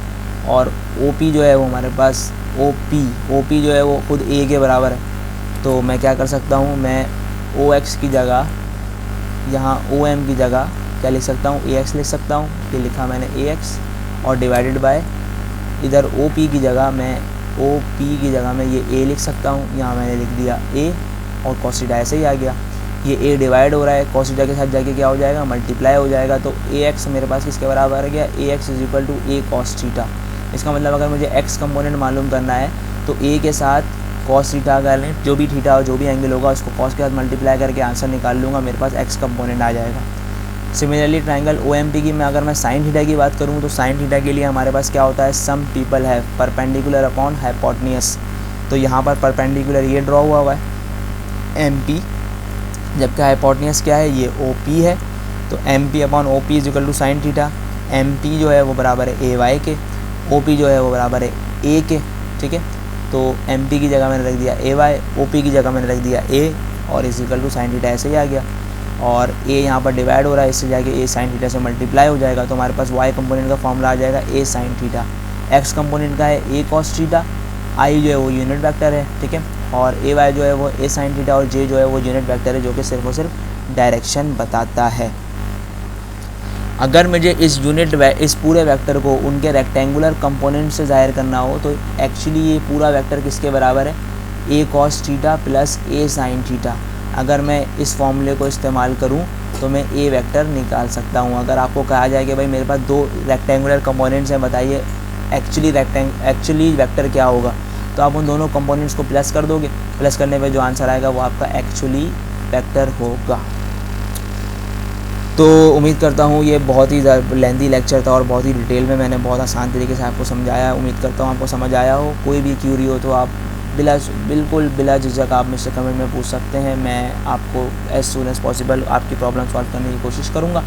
और ओ पी जो है वो हमारे पास ओ पी जो है वो खुद ए के बराबर है। तो मैं क्या कर सकता हूँ, मैं ओ एक्स की जगह यहाँ ओ एम की जगह क्या लिख सकता हूँ? ए एक्स लिख सकता हूँ। ये लिखा मैंने ए एक्स, और डिवाइडेड बाय इधर ओ पी की जगह मैं ओ पी की जगह मैं ये ए लिख सकता हूँ, यहाँ मैंने लिख दिया ए, और कॉस थीटा ऐसे ही आ गया। ये ए डिवाइड हो रहा है, कॉस थीटा के साथ जाके क्या हो जाएगा? मल्टीप्लाई हो जाएगा। तो ए एक्स मेरे पास किसके बराबर आ गया? A X is equal to A cos theta. इसका मतलब अगर मुझे एक्स कंपोनेंट मालूम करना है तो ए के साथ कॉस थीटा कर लें, जो भी थीटा हो, जो भी एंगल होगा, उसको कॉस के साथ मल्टीप्लाई करके आंसर निकाल लूँगा, मेरे पास एक्स कंपोनेंट आ जाएगा। Similarly triangle O M P की मैं अगर मैं साइन थीटा की बात करूँ तो साइन थीटा के लिए हमारे पास क्या होता है? सम पीपल है परपेंडिकुलर अपॉन हाइपोटेन्यूज। तो यहाँ पर परपेंडिकुलर ये ड्रॉ हुआ है एम पी, जबकि हाइपोटेन्यूज क्या है? ये ओ पी है। तो M P upon O P is equal to sine theta. M P जो है वो बराबर है ए वाई के, ओ पी जो है वो बराबर है ए के। ठीक है। तो एम पी की जगह मैंने रख दिया ए वाई, ओ पी की जगह मैंने रख दिया ए, और is equal to sine theta ऐसे ही आ गया, और ए यहाँ पर डिवाइड हो रहा है, इससे जाके ए साइन थीटा से मल्टीप्लाई हो जाएगा, तो हमारे पास वाई कंपोनेंट का फॉर्मूला आ जाएगा ए साइन थीटा, एक्स कंपोनेंट का है ए कॉस थीटा, आई जो है वो यूनिट वेक्टर है, ठीक है, और ए वाई जो है वो ए साइन थीटा, और जे जो है वो यूनिट वेक्टर है जो कि सिर्फ और सिर्फ डायरेक्शन बताता है। अगर मुझे इस पूरे वेक्टर को उनके रेक्टेंगुलर कंपोनेंट से ज़ाहिर करना हो तो एक्चुअली ये पूरा वेक्टर किसके बराबर है, ए कॉस थीटा प्लस ए साइन थीटा। अगर मैं इस फॉर्मूले को इस्तेमाल करूं तो मैं ए वेक्टर निकाल सकता हूं। अगर आपको कहा जाए कि भाई मेरे पास दो रेक्टेंगुलर कंपोनेंट्स हैं, बताइए एक्चुअली वेक्टर क्या होगा, तो आप उन दोनों कंपोनेंट्स को प्लस कर दोगे, प्लस करने पे जो आंसर आएगा वो आपका एक्चुअली वेक्टर होगा। तो उम्मीद करता हूँ ये बहुत ही लेंथी लेक्चर था और बहुत ही डिटेल में मैंने बहुत आसान तरीके से आपको समझाया। उम्मीद करता हूँ आपको समझ आया हो। कोई भी क्यूरी हो तो आप बिल्कुल बिला झिझक आप मुझसे कमेंट में पूछ सकते हैं। मैं आपको एज सून एज़ पॉसिबल आपकी प्रॉब्लम सॉल्व करने की कोशिश करूँगा।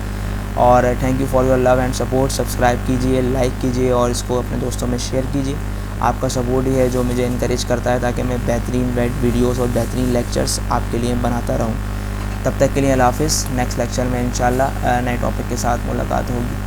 और thank you for your love and support. Subscribe कीजिए, लाइक कीजिए और इसको अपने दोस्तों में शेयर कीजिए। आपका सपोर्ट ही है जो मुझे इनकरेज करता है ताकि मैं बेहतरीन वीडियोस और बेहतरीन लेक्चर्स आपके लिए बनाता रहूँ। तब तक के लिए अल्लाह हाफ़िज़। नेक्स्ट लेक्चर में इंशाल्लाह नए टॉपिक के साथ मुलाकात होगी।